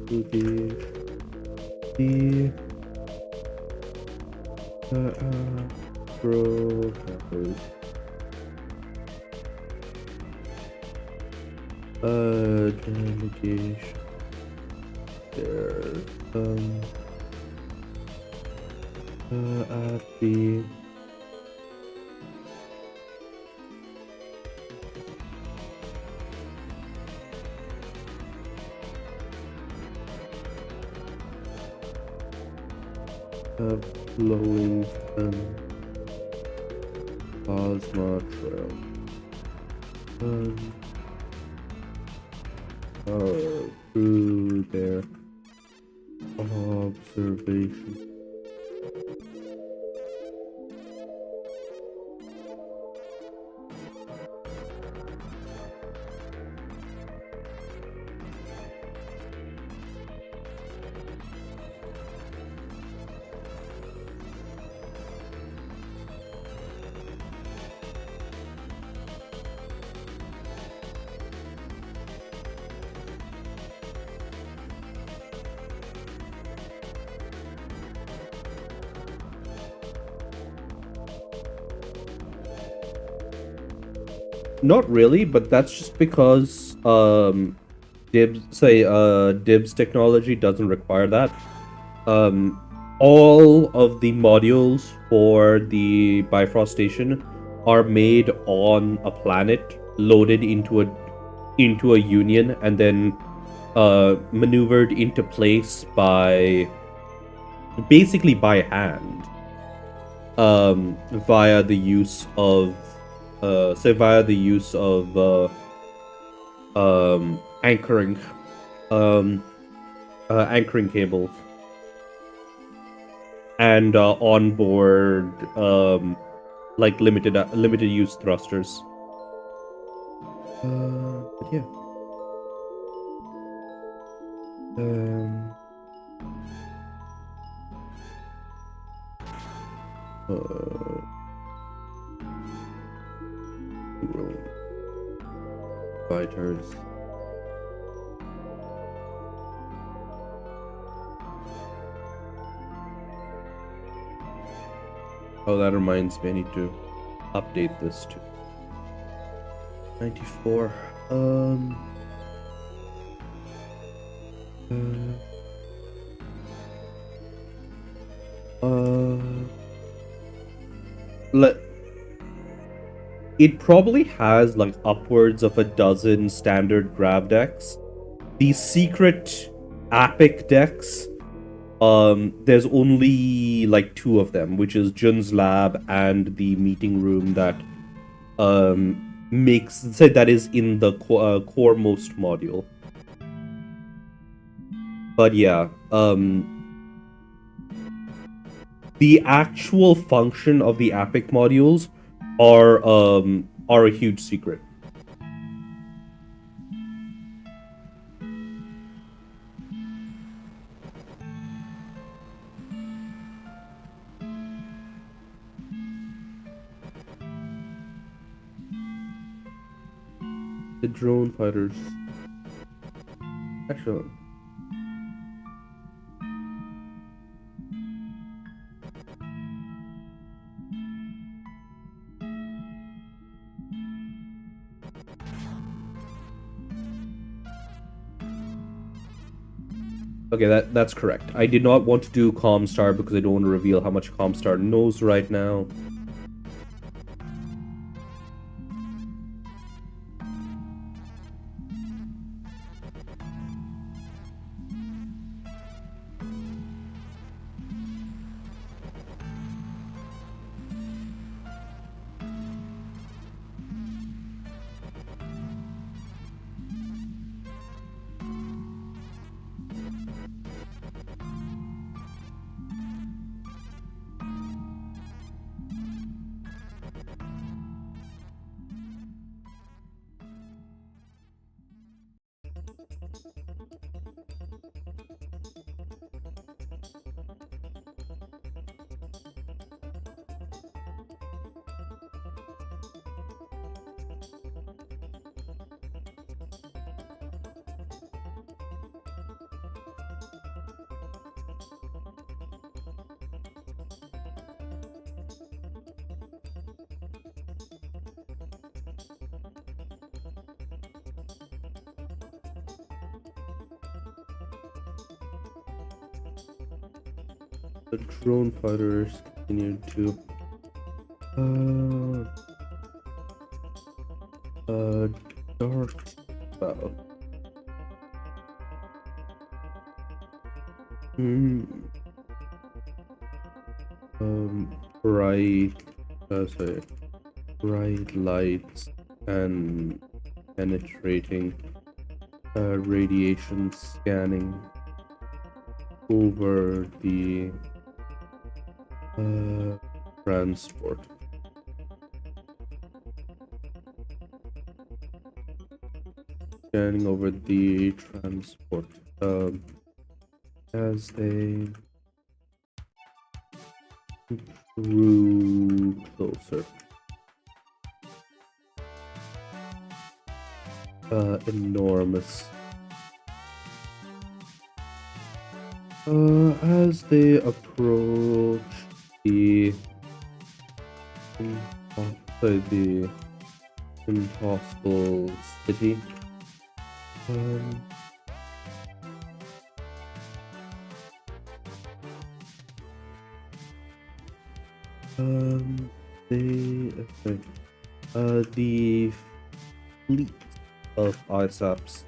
the bro campers. Delegation there. At the flowing plasma trail. Through their observation. Not really, but that's just because Dib's technology doesn't require that. All of the modules for the Bifrost station are made on a planet, loaded into a union, and then maneuvered into place by basically by hand, via the use of anchoring anchoring cables and onboard like limited use thrusters. But yeah. Fighters. Oh, that reminds me, I need to update this to 94. It probably has like upwards of a dozen standard grav decks. The secret epic decks, there's only like 2 of them, which is Jun's lab and the meeting room that that is in the core most module. But yeah, the actual function of the epic modules are a huge secret. The drone fighters. Actually. Okay, that's correct. I did not want to do Comstar because I don't want to reveal how much Comstar knows right now. the drone fighters continue to dark cloud. Bright, sorry, bright lights and penetrating radiation scanning over the transport. Scanning over the transport as they drew closer. Enormous. As they approach the impossible city, the fleet of ISAPs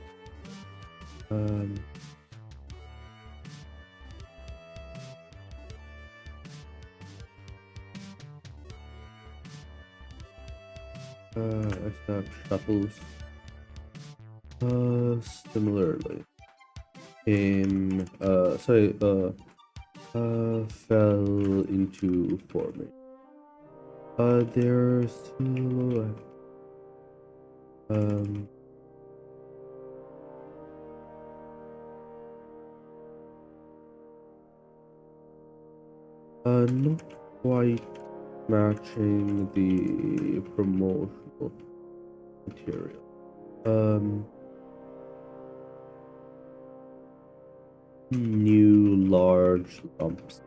ISAP shuttles similarly fell into formation. Their silhouette not quite matching the promotional material. New large lumps.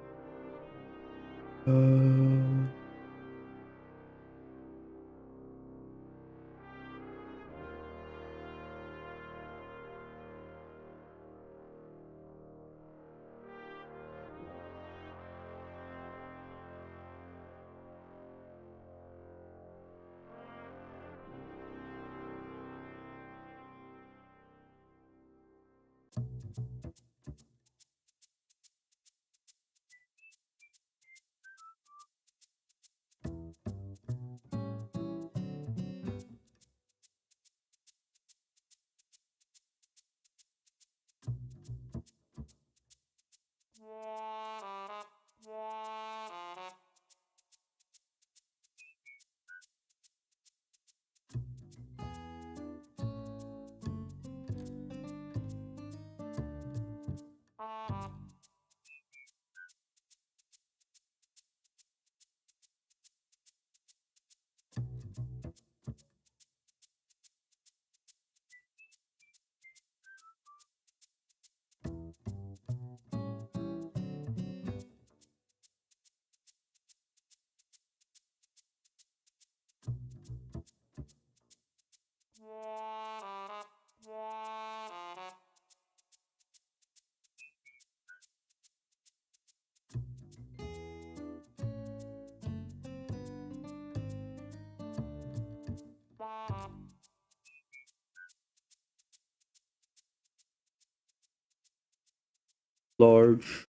Large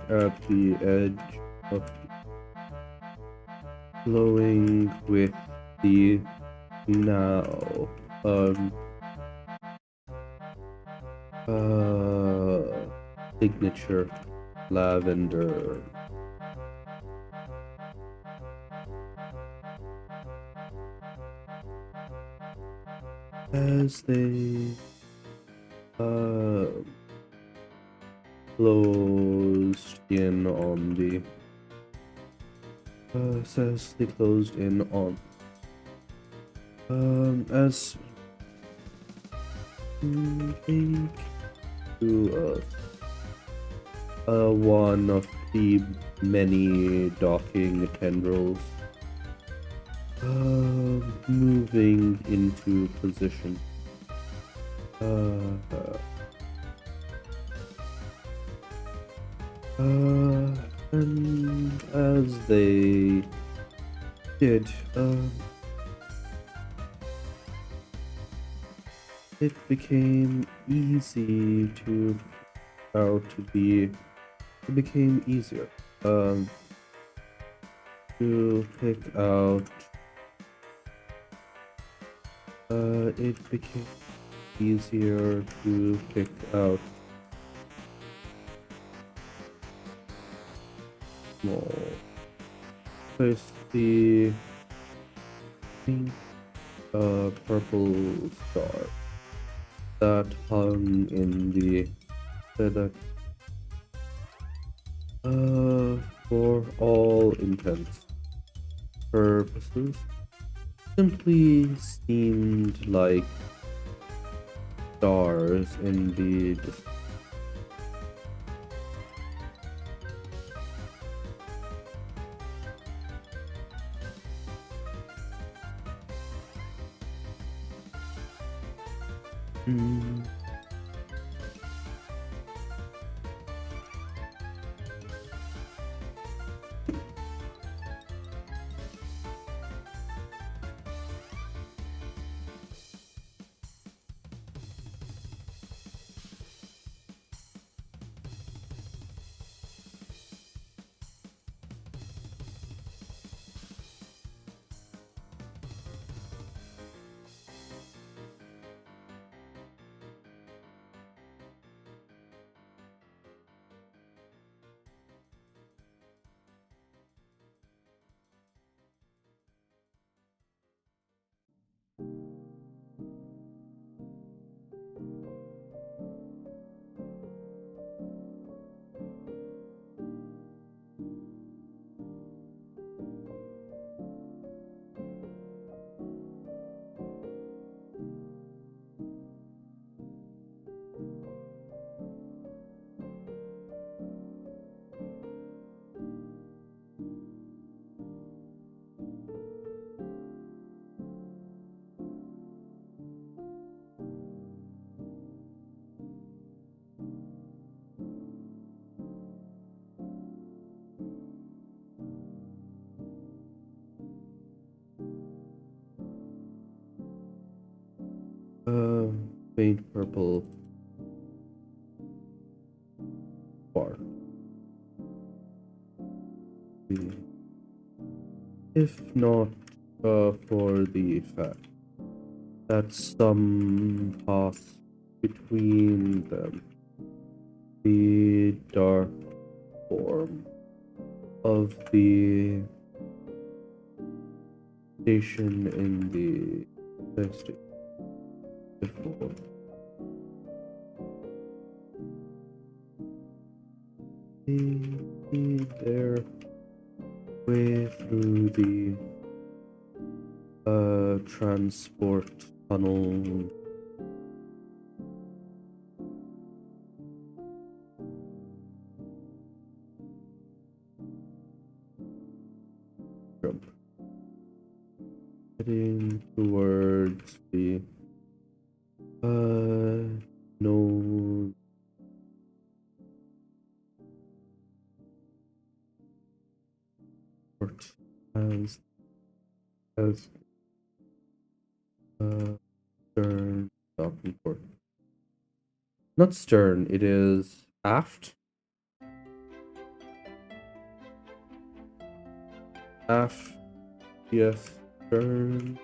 at the edge of glowing with the now signature lavender as they closed in on the as they closed in on as to one of the many docking tendrils moving into position Uh, uh, and as they did, it became easy to how to be. It became easier um, to pick out. It became easier to pick out small. First, the pink, purple star that hung in the that for all intents purposes simply seemed like stars in the distance. Mm, uh, faint purple spark. If not for the fact that some path between them, the dark form of the station in the station before. They made their way through the transport tunnel. Jump. Heading towards the no port as stern docking port. Not stern, it is aft. Aft, yes, stern.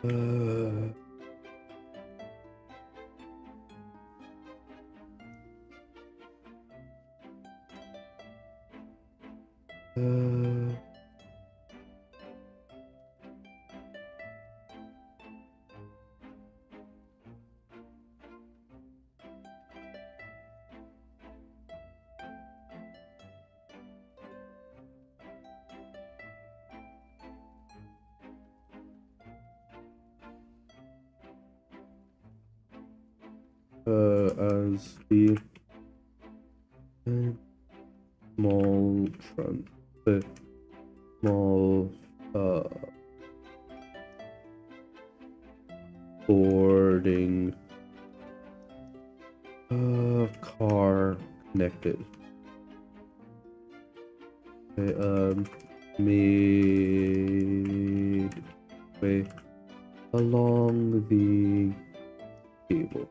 Uh, uh, as the small small boarding car connected. Okay, made way along the cable.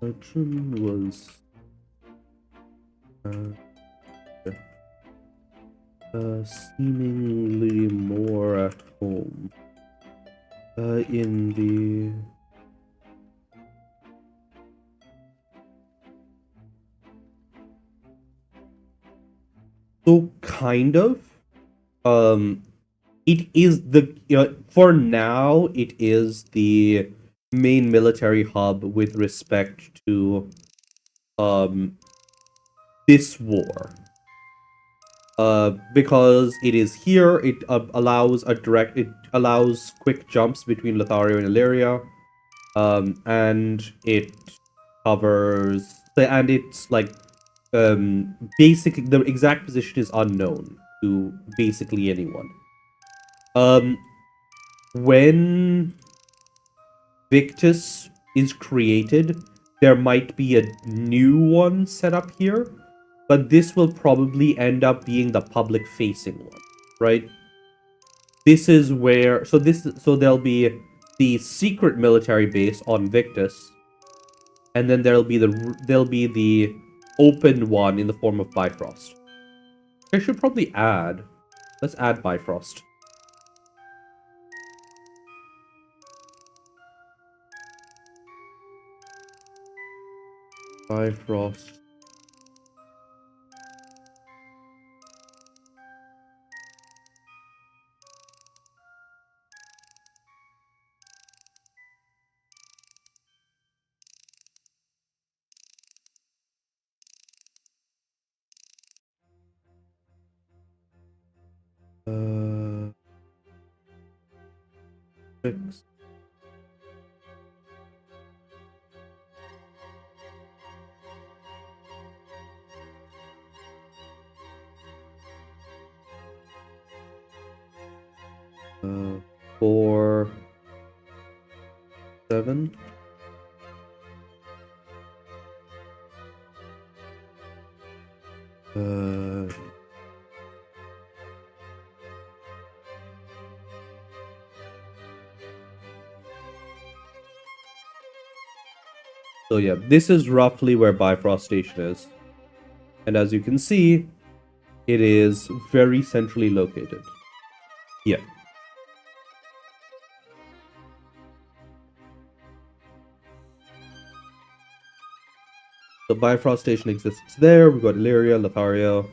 Arjun was seemingly more at home in the kind of it is the for now it is the main military hub with respect to this war. Because it is here, it allows quick jumps between Lothario and Illyria, and it covers and it's like basically the exact position is unknown to basically anyone. When Victus is created, there might be a new one set up here, but this will probably end up being the public facing one, right? This is where so there'll be the secret military base on Victus, and then there'll be the open one in the form of Bifrost. I should probably let's add Bifrost. Bifrost. Fix. Uh, 4, 7. So yeah, this is roughly where Bifrost Station is. And as you can see, it is very centrally located. Yeah. So Bifrost Station exists there. We've got Illyria, Lothario,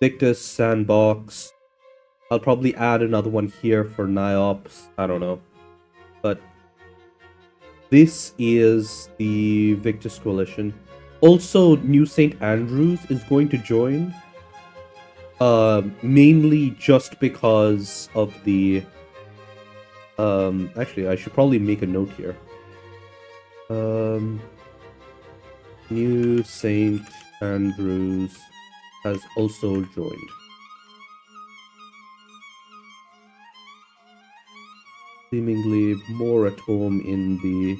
Victus, Sandbox. I'll probably add another one here for Niops. I don't know. But this is the Victus Coalition. Also, New St. Andrews is going to join. Mainly just because of the... actually, I should probably make a note here. New St. Andrews has also joined. Seemingly more at home in the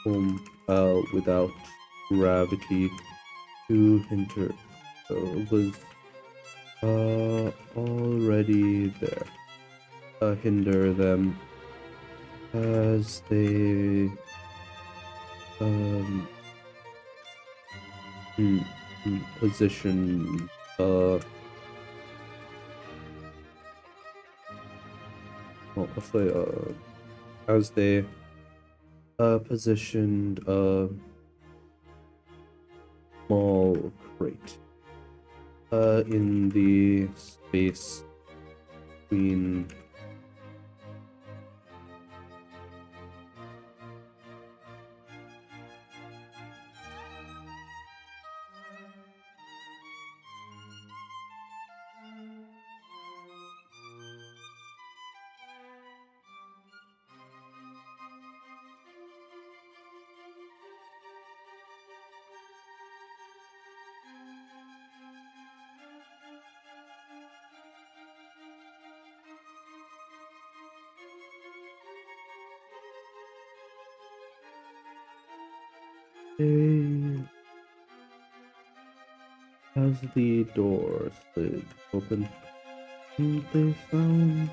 home without gravity to hinder was already there. Hinder them as they position as they positioned a small crate in the space between Okay. As the door slid open, they found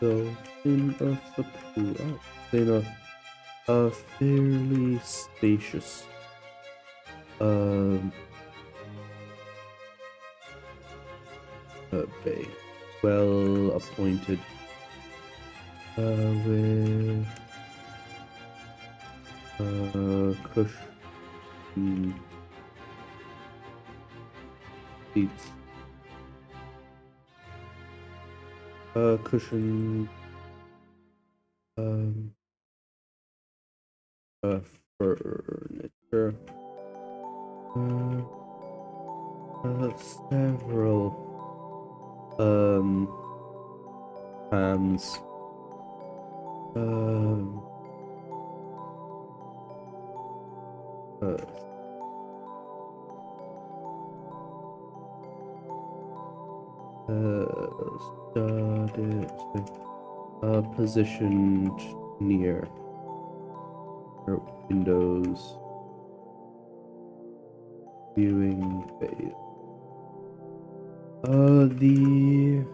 so in a fairly spacious um bay, well appointed, with cushion seats, cushion um furniture, uh, several fans, um uh, started positioned near windows viewing phase. The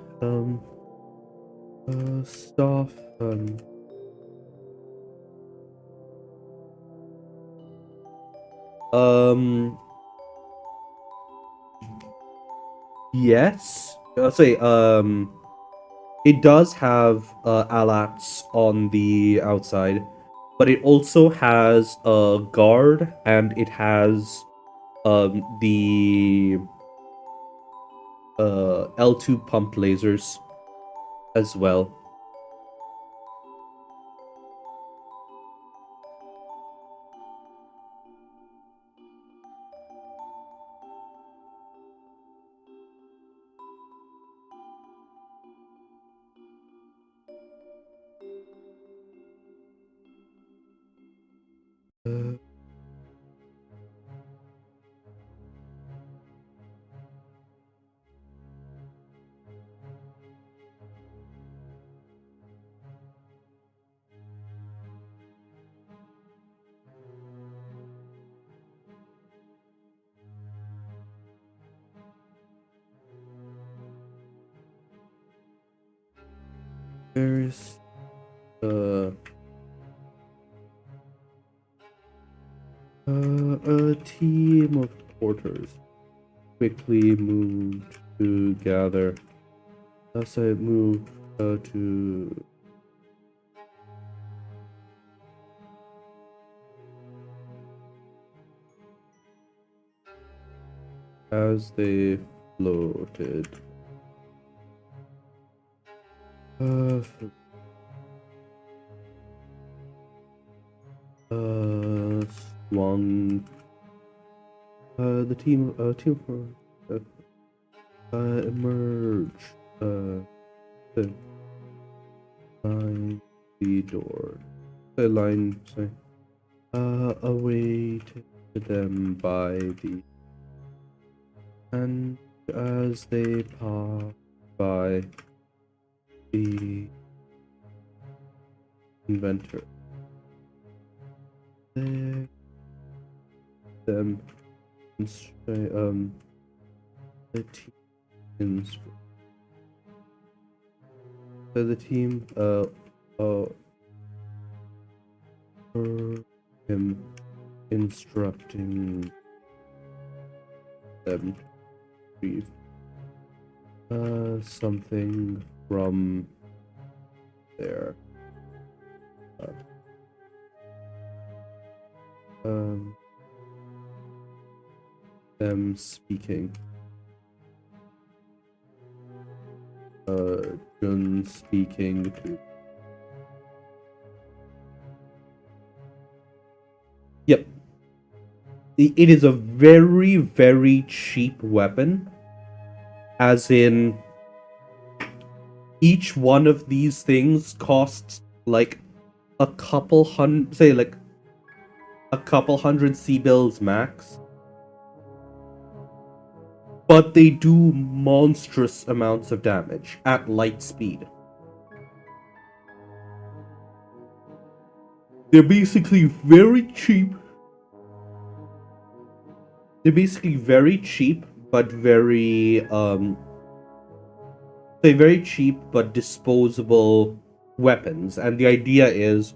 staff um yes, I'll say it does have alats on the outside, but it also has a guard, and it has the L2 pump lasers as well. Uh, there's a team of porters quickly moved to gather. As I moved to as they floated. Uh, Swung. The team emerged. Behind the door. The line, sorry. Awaited them by the. And as they passed by the inventor, them the team the team heard him instructing them to retrieve something from there. Them speaking. Jun speaking to. Yep. It is a very, very cheap weapon. As in, each one of these things costs like a couple hundred, say like a couple hundred C-bills max. But they do monstrous amounts of damage at light speed. They're basically very cheap they're basically very cheap, but very cheap but disposable weapons. And the idea is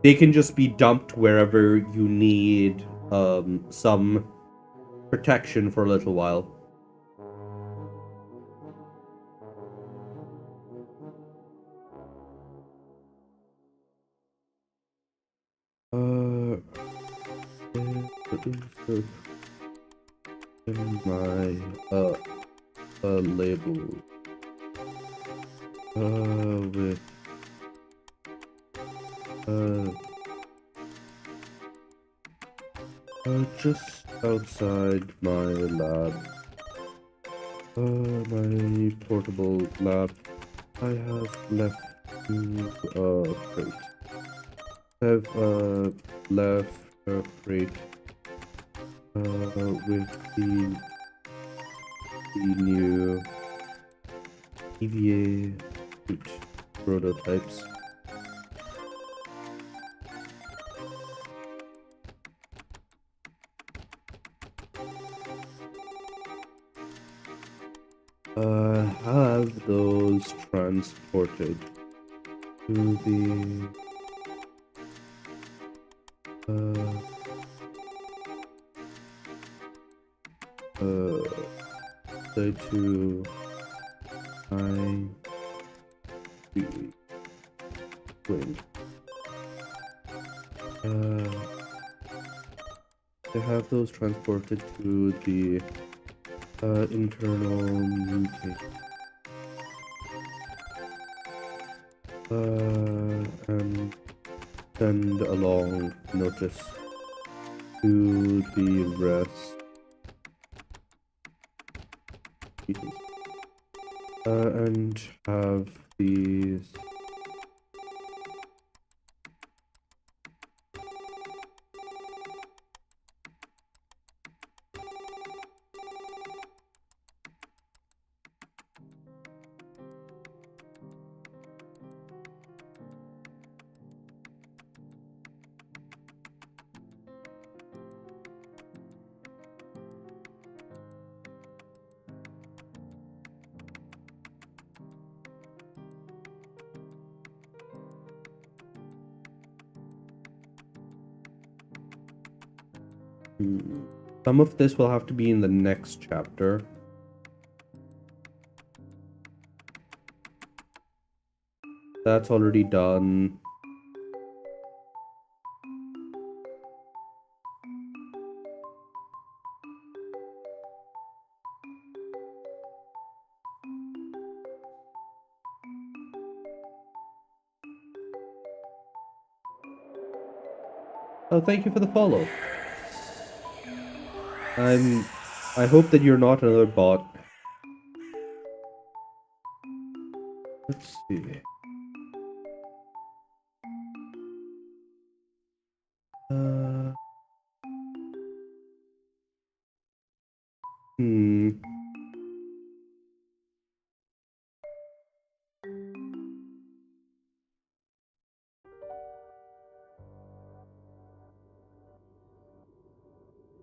they can just be dumped wherever you need some protection for a little while. My label with just outside my lab, my portable lab. I have left crate. I've left a crate with the new EVA suit prototypes. Have those transported to the to my wing. They have those transported to the internal meeting. And send along notice to the rest meetings. And have these some of this will have to be in the next chapter. That's already done. Oh, thank you for the follow. I hope that you're not another bot. Let's see. Hmm.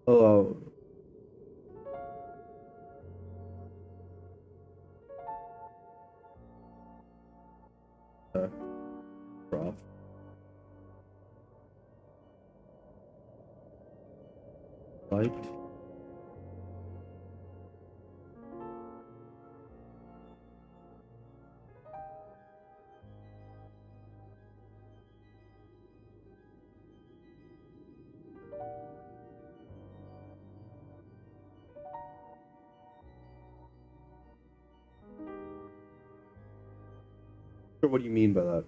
Oh. Prof. Right. What do you mean by that?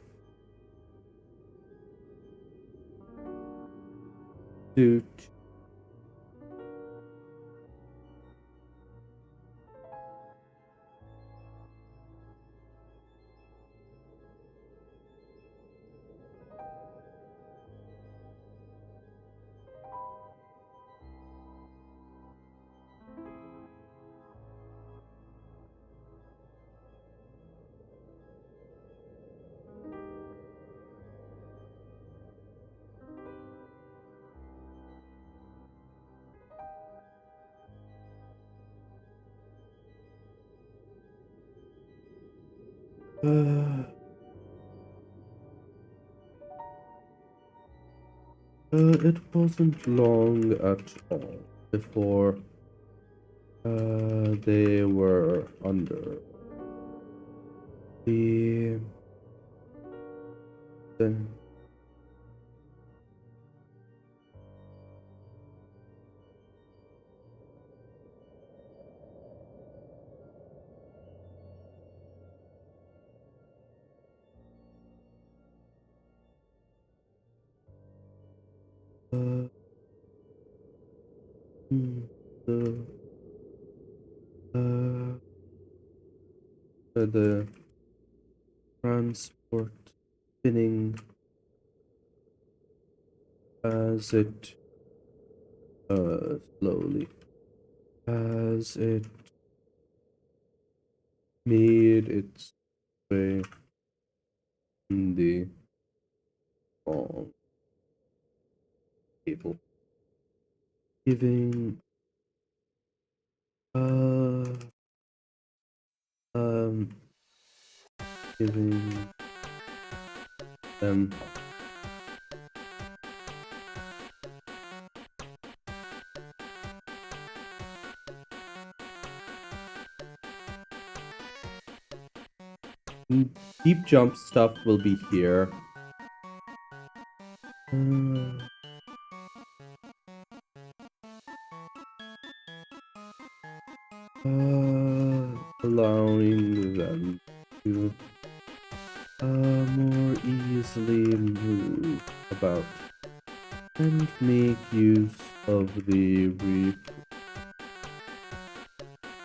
Dude. Uh, it wasn't long at all before they were under the the uh, mm, the uh, the transport spinning as it slowly as it made its way in the long cable, giving uh um giving them deep jump stuff will be here. Uh, allowing them to more easily move about and make use of the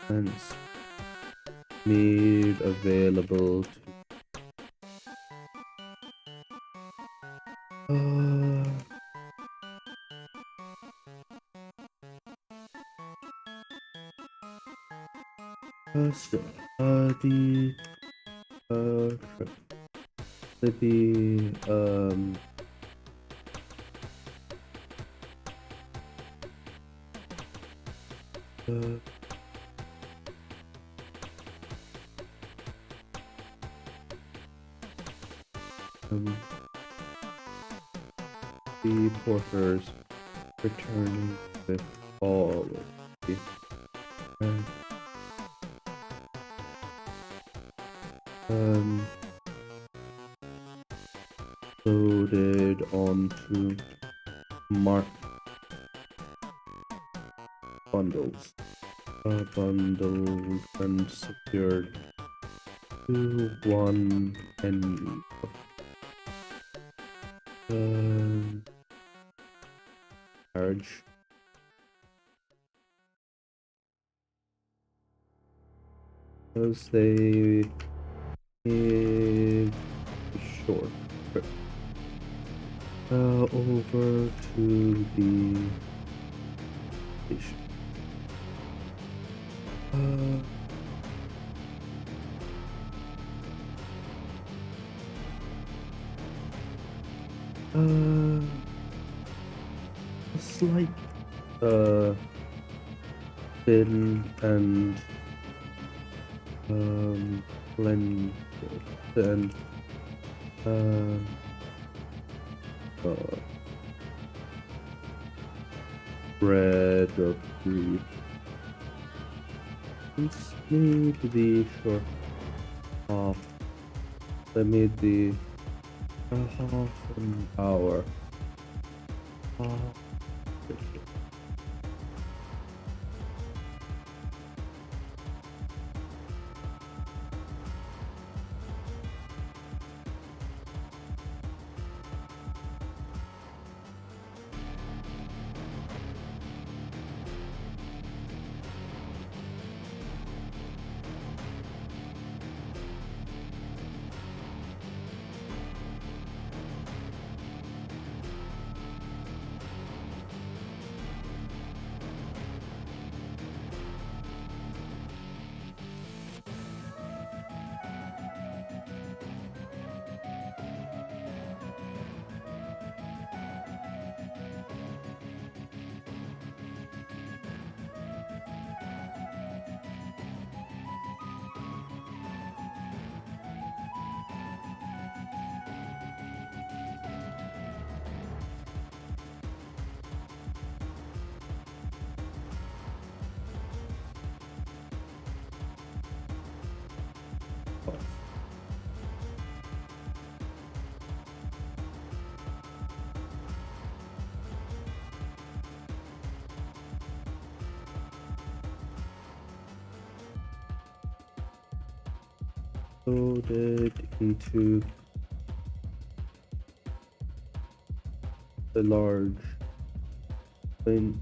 replacements made available to us, uh, the uh, um, the porters returning with all of the loaded onto marked bundles, bundled and secured to one end of carriage. As they made a short trip over to the station. A slight thin and blended and bread of grief. This made the short half. They made the half an hour. loaded into the large thing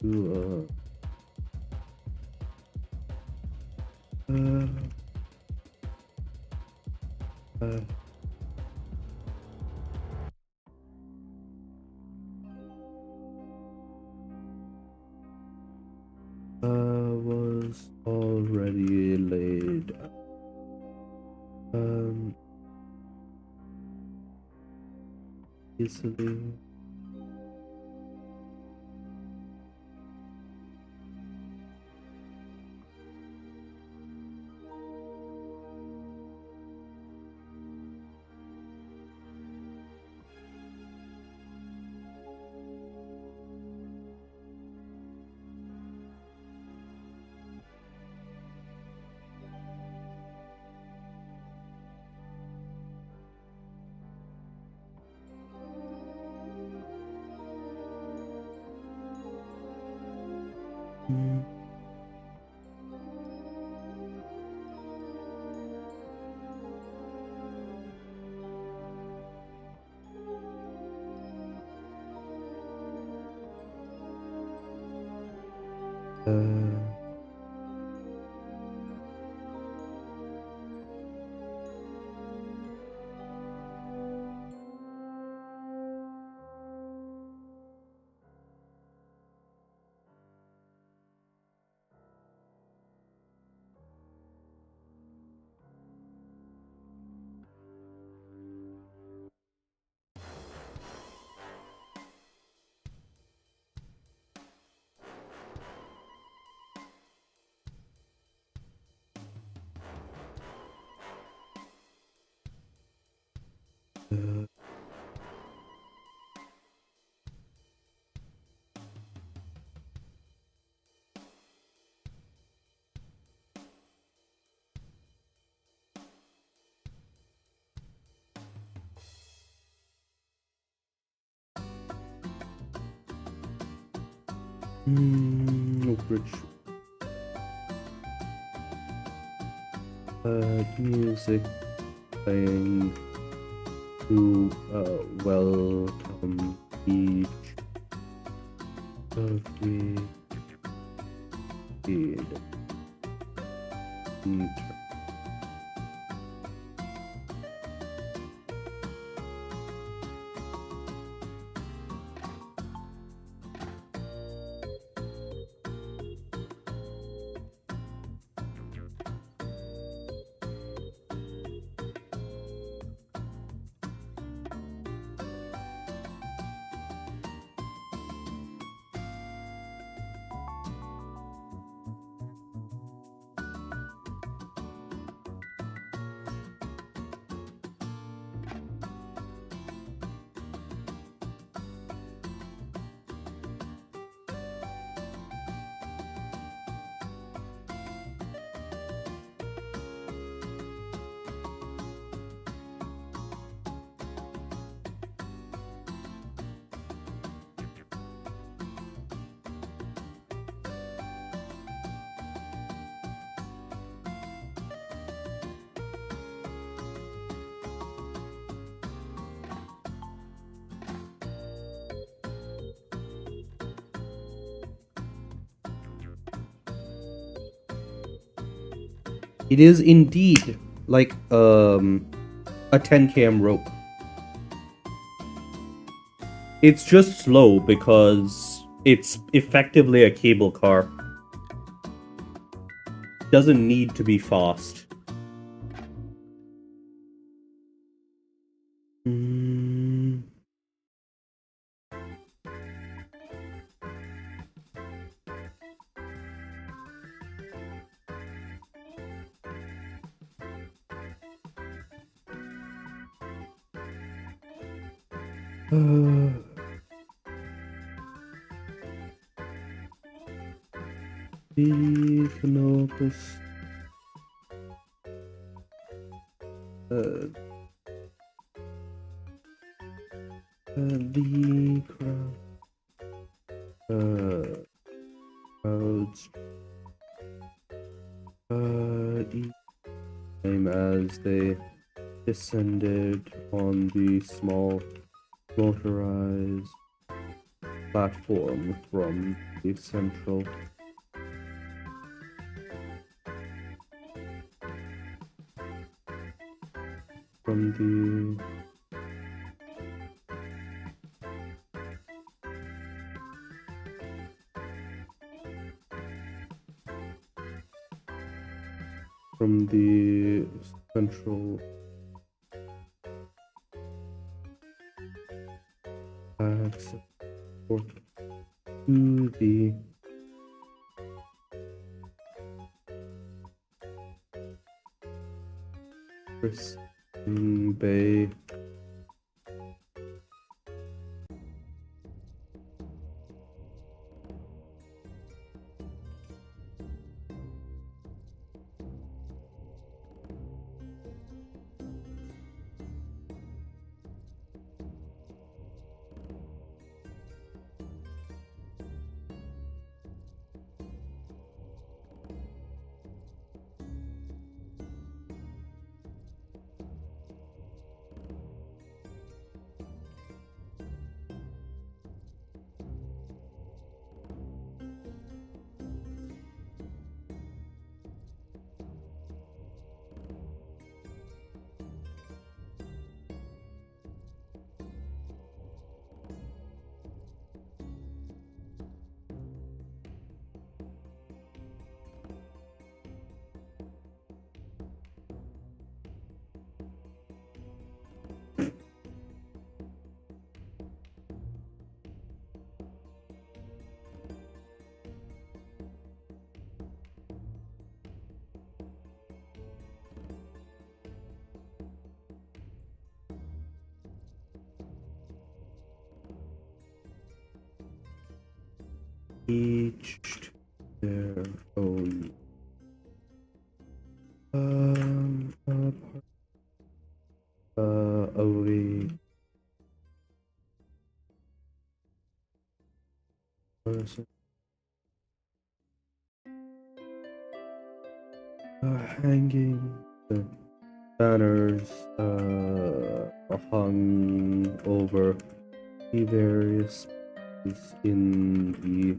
to uh, was already laid easily. Which music playing to welcome each of the kid. It is indeed like a 10 km rope. It's just slow because it's effectively a cable car. Doesn't need to be fast. The Canopus. The crowd. Crowds. time as they descended on the small motorized platform from the central from the central access port to the receiving bay. Each their own away person hanging the banners hung over the various places in the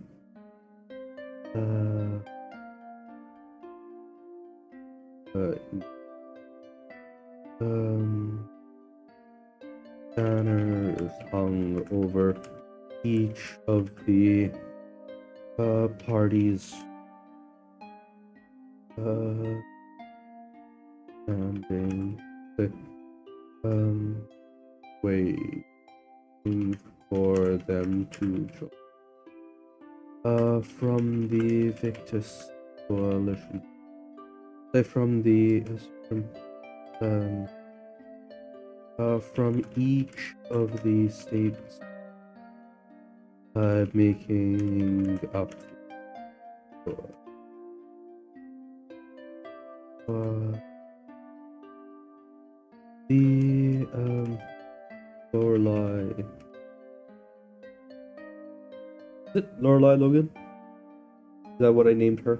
banners hung over each of the parties standing waiting for them to join. From the Victus coalition, from each of the states making up the Lorelei. Is it Lorelei Logan? Is that what I named her?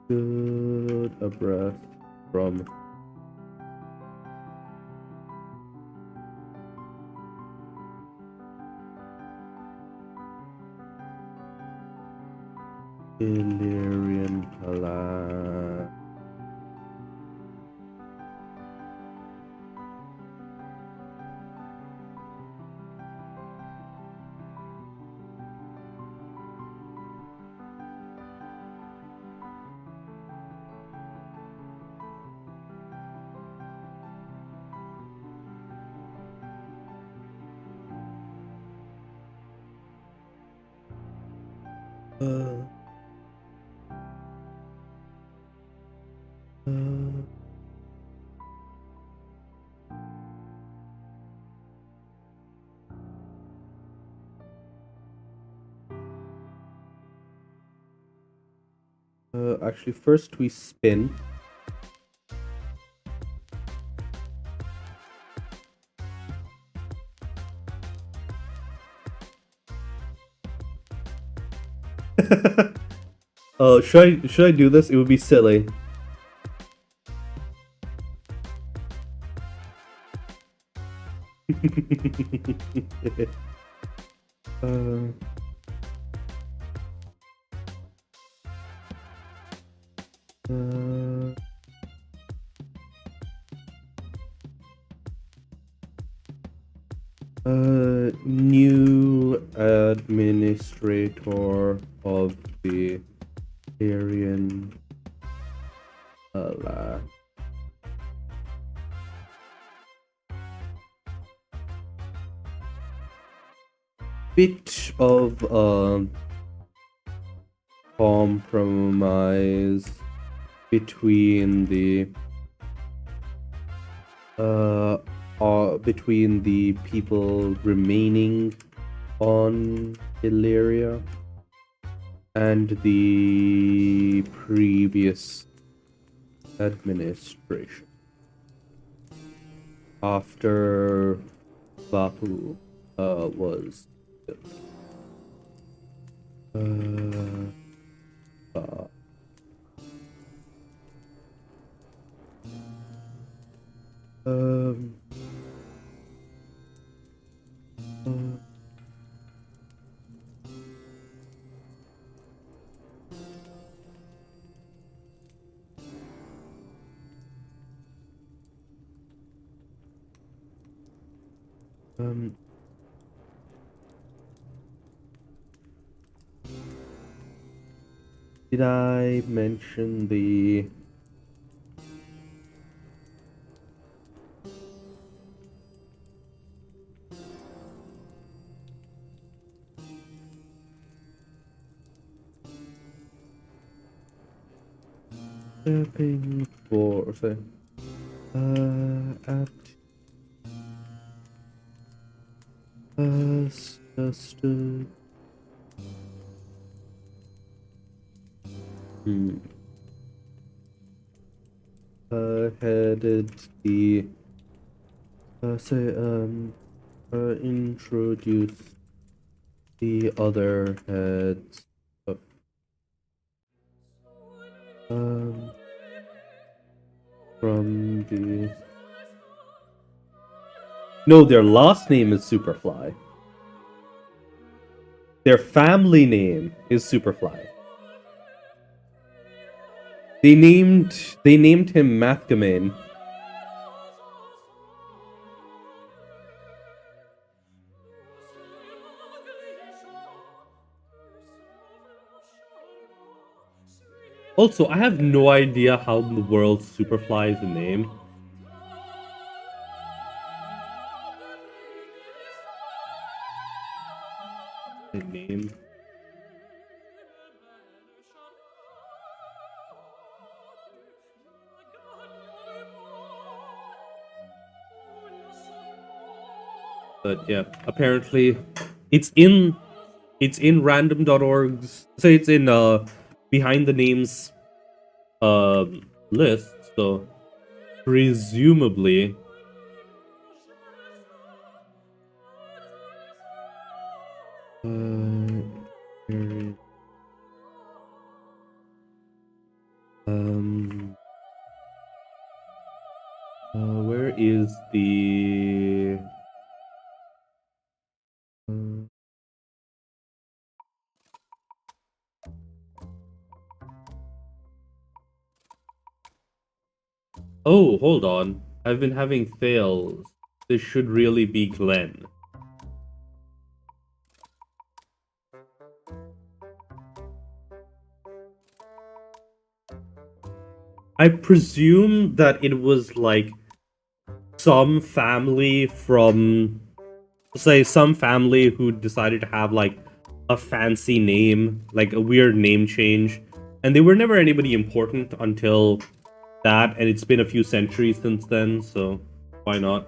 Good a breath from Illyrian Palace. Actually, first we spin. Should I do this? It would be silly. uh, uh, New administrator of the Aryan lab. Bit of compromise between the people remaining on Illyria and the previous administration after Bapu was built. Um, did I mention the stepping for at suggested headed the introduce the other heads up. From the no, their last name is Superfly. Their family name is Superfly. They named him Mathgamane. Also, I have no idea how in the world Superfly is a name. A name. But yeah, apparently it's in random.org's, so it's in behind the names list, so presumably where is the oh, hold on. I've been having fails. This should really be Glenn. I presume that it was like some family from, say, some family who decided to have like a fancy name, like a weird name change, and they were never anybody important until that, and it's been a few centuries since then, so why not?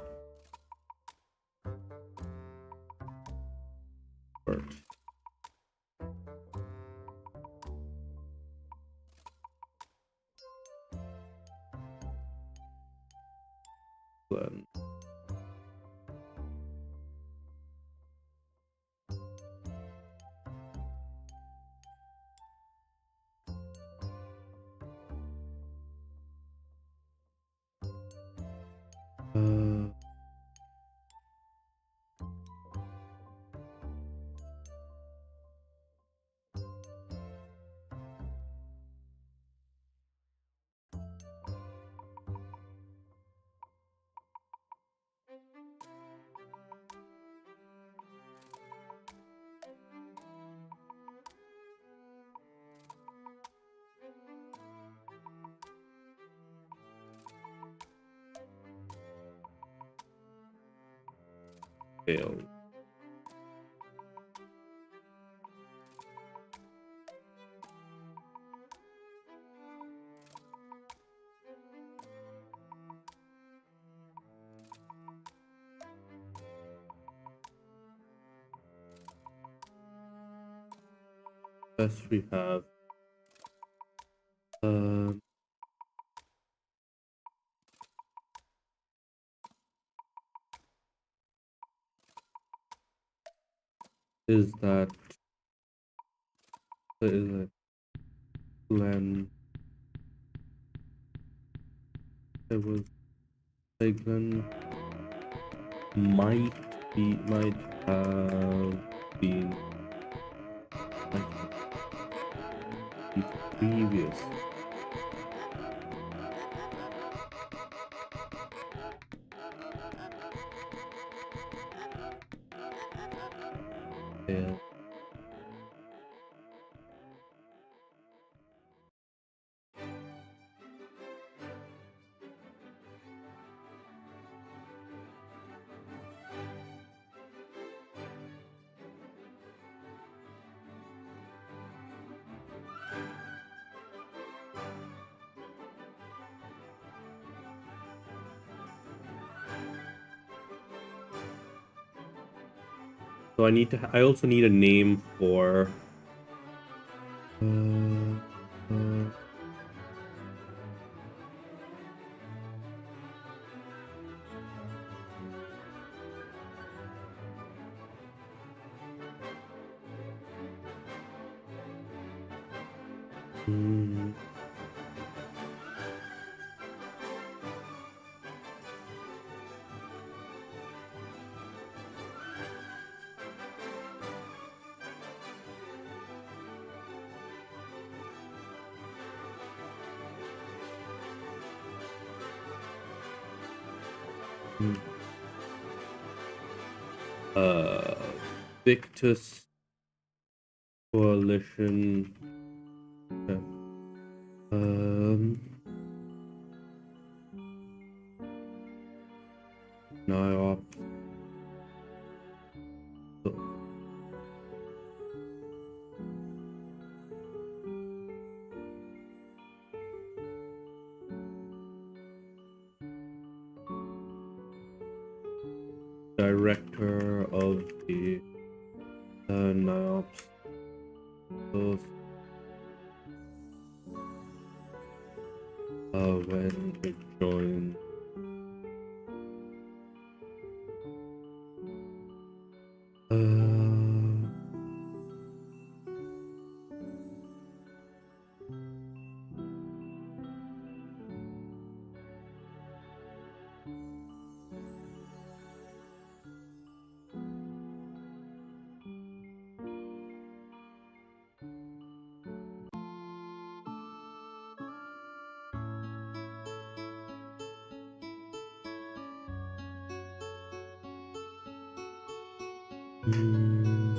Glenn. Uh, failed. First we have is that is Glenn. There was Glenn might might have been like the previous. Yeah. So I need to. I also need a name for. Uh, mm, mm, uh, Victus Coalition. Yeah. Um, NIOP. So, director of the NIOPS. So, when it joined. Mm,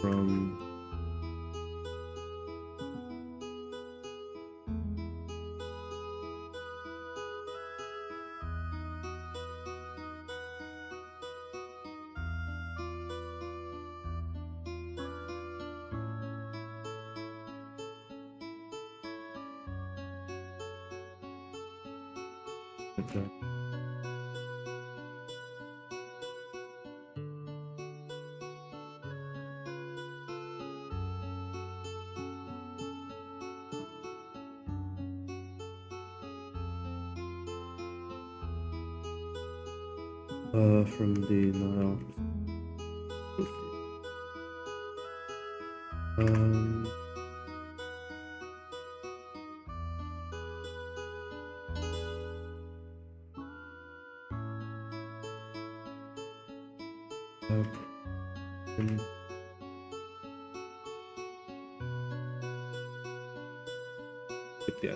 from okay. from the Nile. Um, uh, yeah.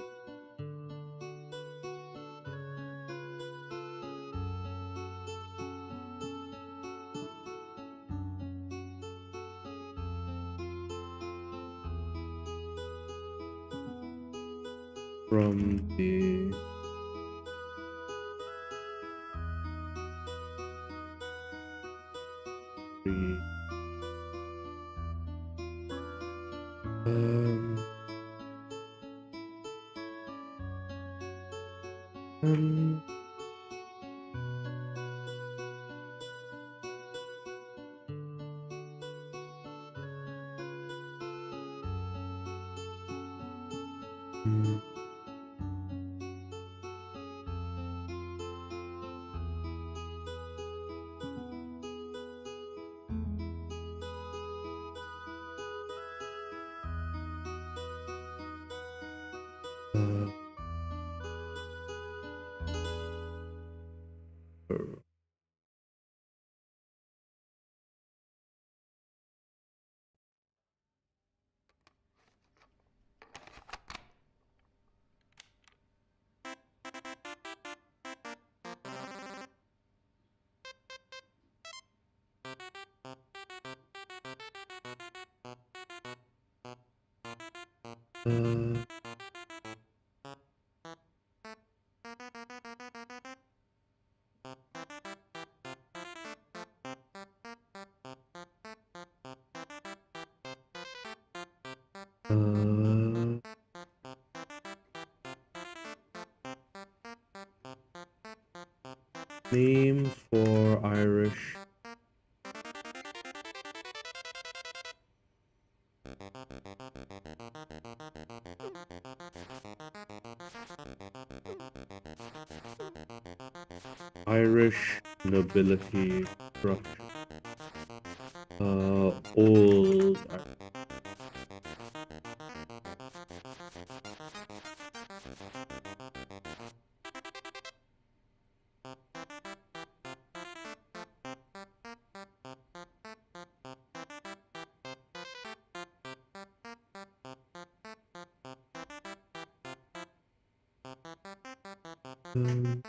From the um, um, mm, uh, uh, uh, name for Irish. Irish nobility structure. Old. Um,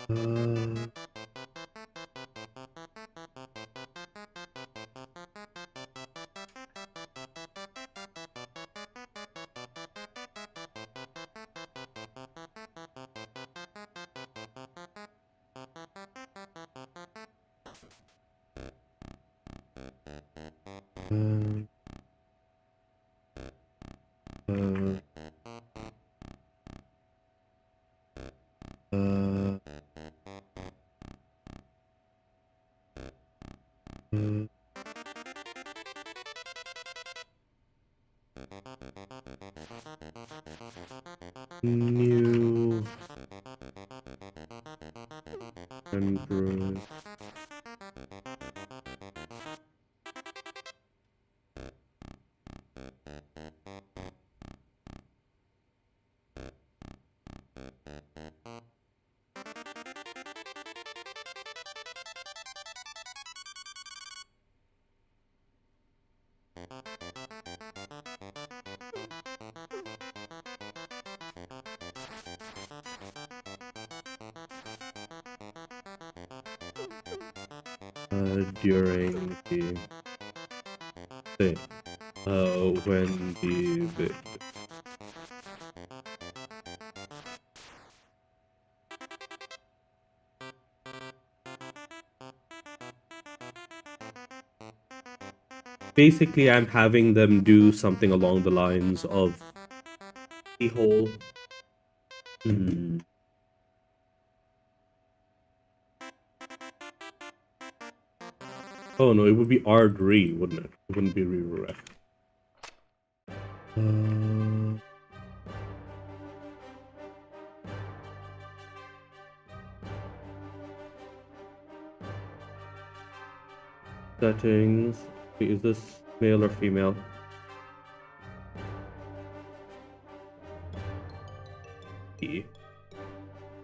uh, um, uh, uh, uh, New Android. During the thing. When the basically I'm having them do something along the lines of the whole. Hmm. Oh no, it would be Ardri, wouldn't it? It wouldn't be Redirect. Uh, settings. Wait, is this male or female?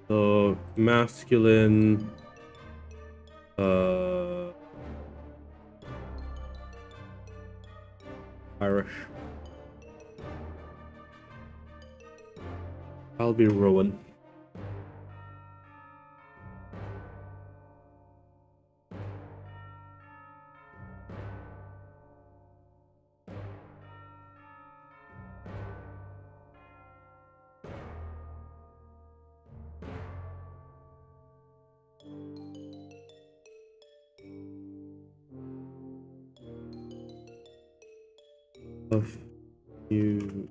So masculine. Irish. I'll be Rowan. Of you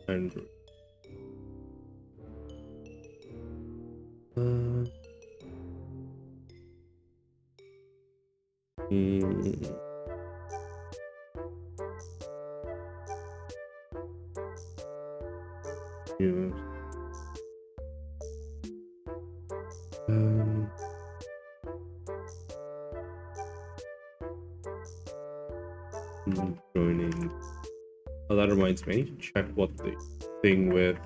Andrew. Yeah. Joining. Oh, that reminds me. I need to check what the thing with.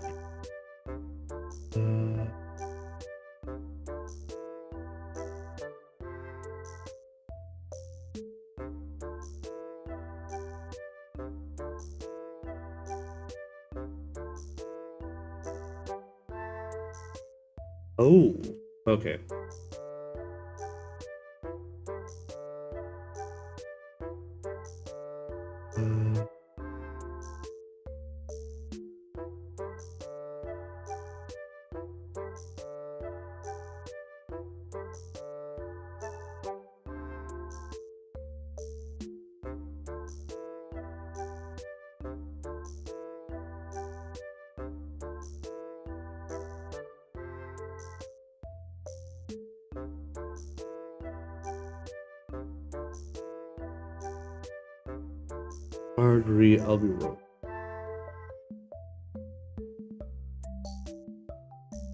Oh, okay. Artery, I'll be wrong.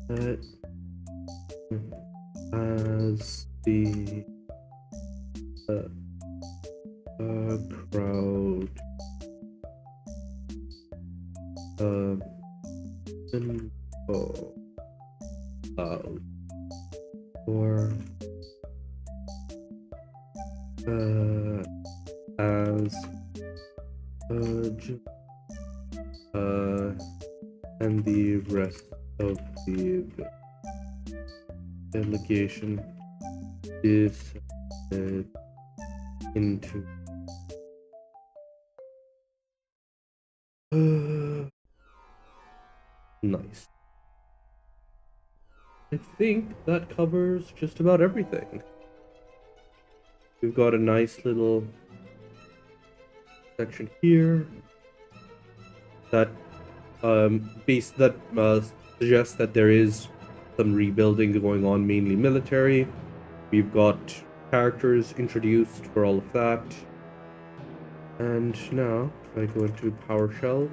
That as the crowd info cloud or as and the rest of the delegation is into nice. I think that covers just about everything. We've got a nice little section here that suggests that there is some rebuilding going on, mainly military. We've got characters introduced for all of that. And now, if I go into PowerShell,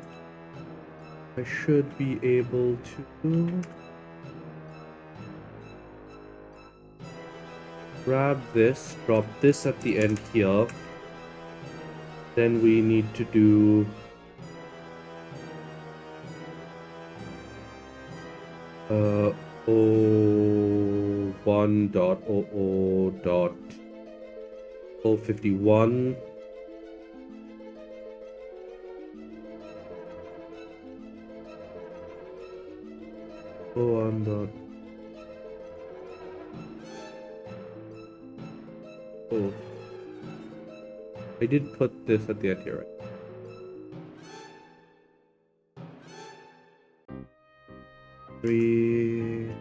I should be able to grab this, drop this at the end here. Then we need to do O1.00.051 O1. Oh, I did put this at the end here, right? 3,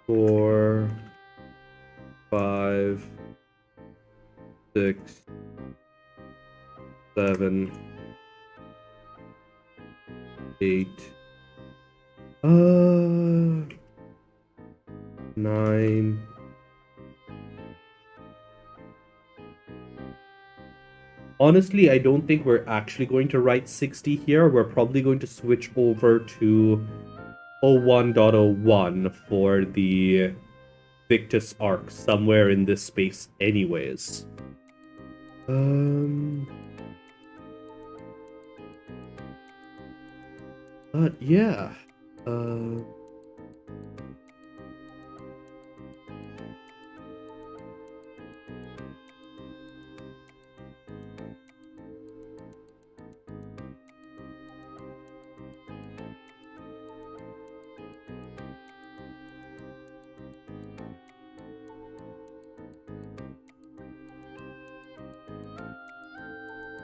4, 5, 6, 7, 8, 9. Honestly, I don't think we're actually going to write 60 here. We're probably going to switch over to 01.01 for the Victus arc somewhere in this space anyways. But yeah.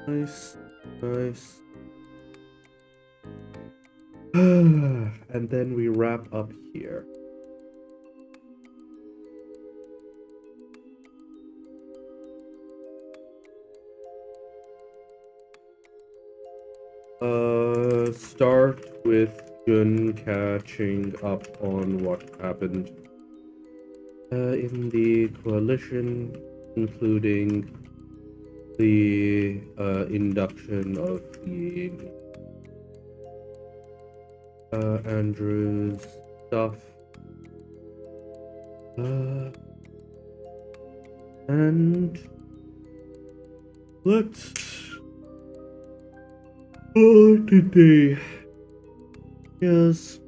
Nice. Nice. And then we wrap up here. Start with Jun catching up on what happened in the coalition, including the induction of the Andrew's stuff. And let's today. Yes.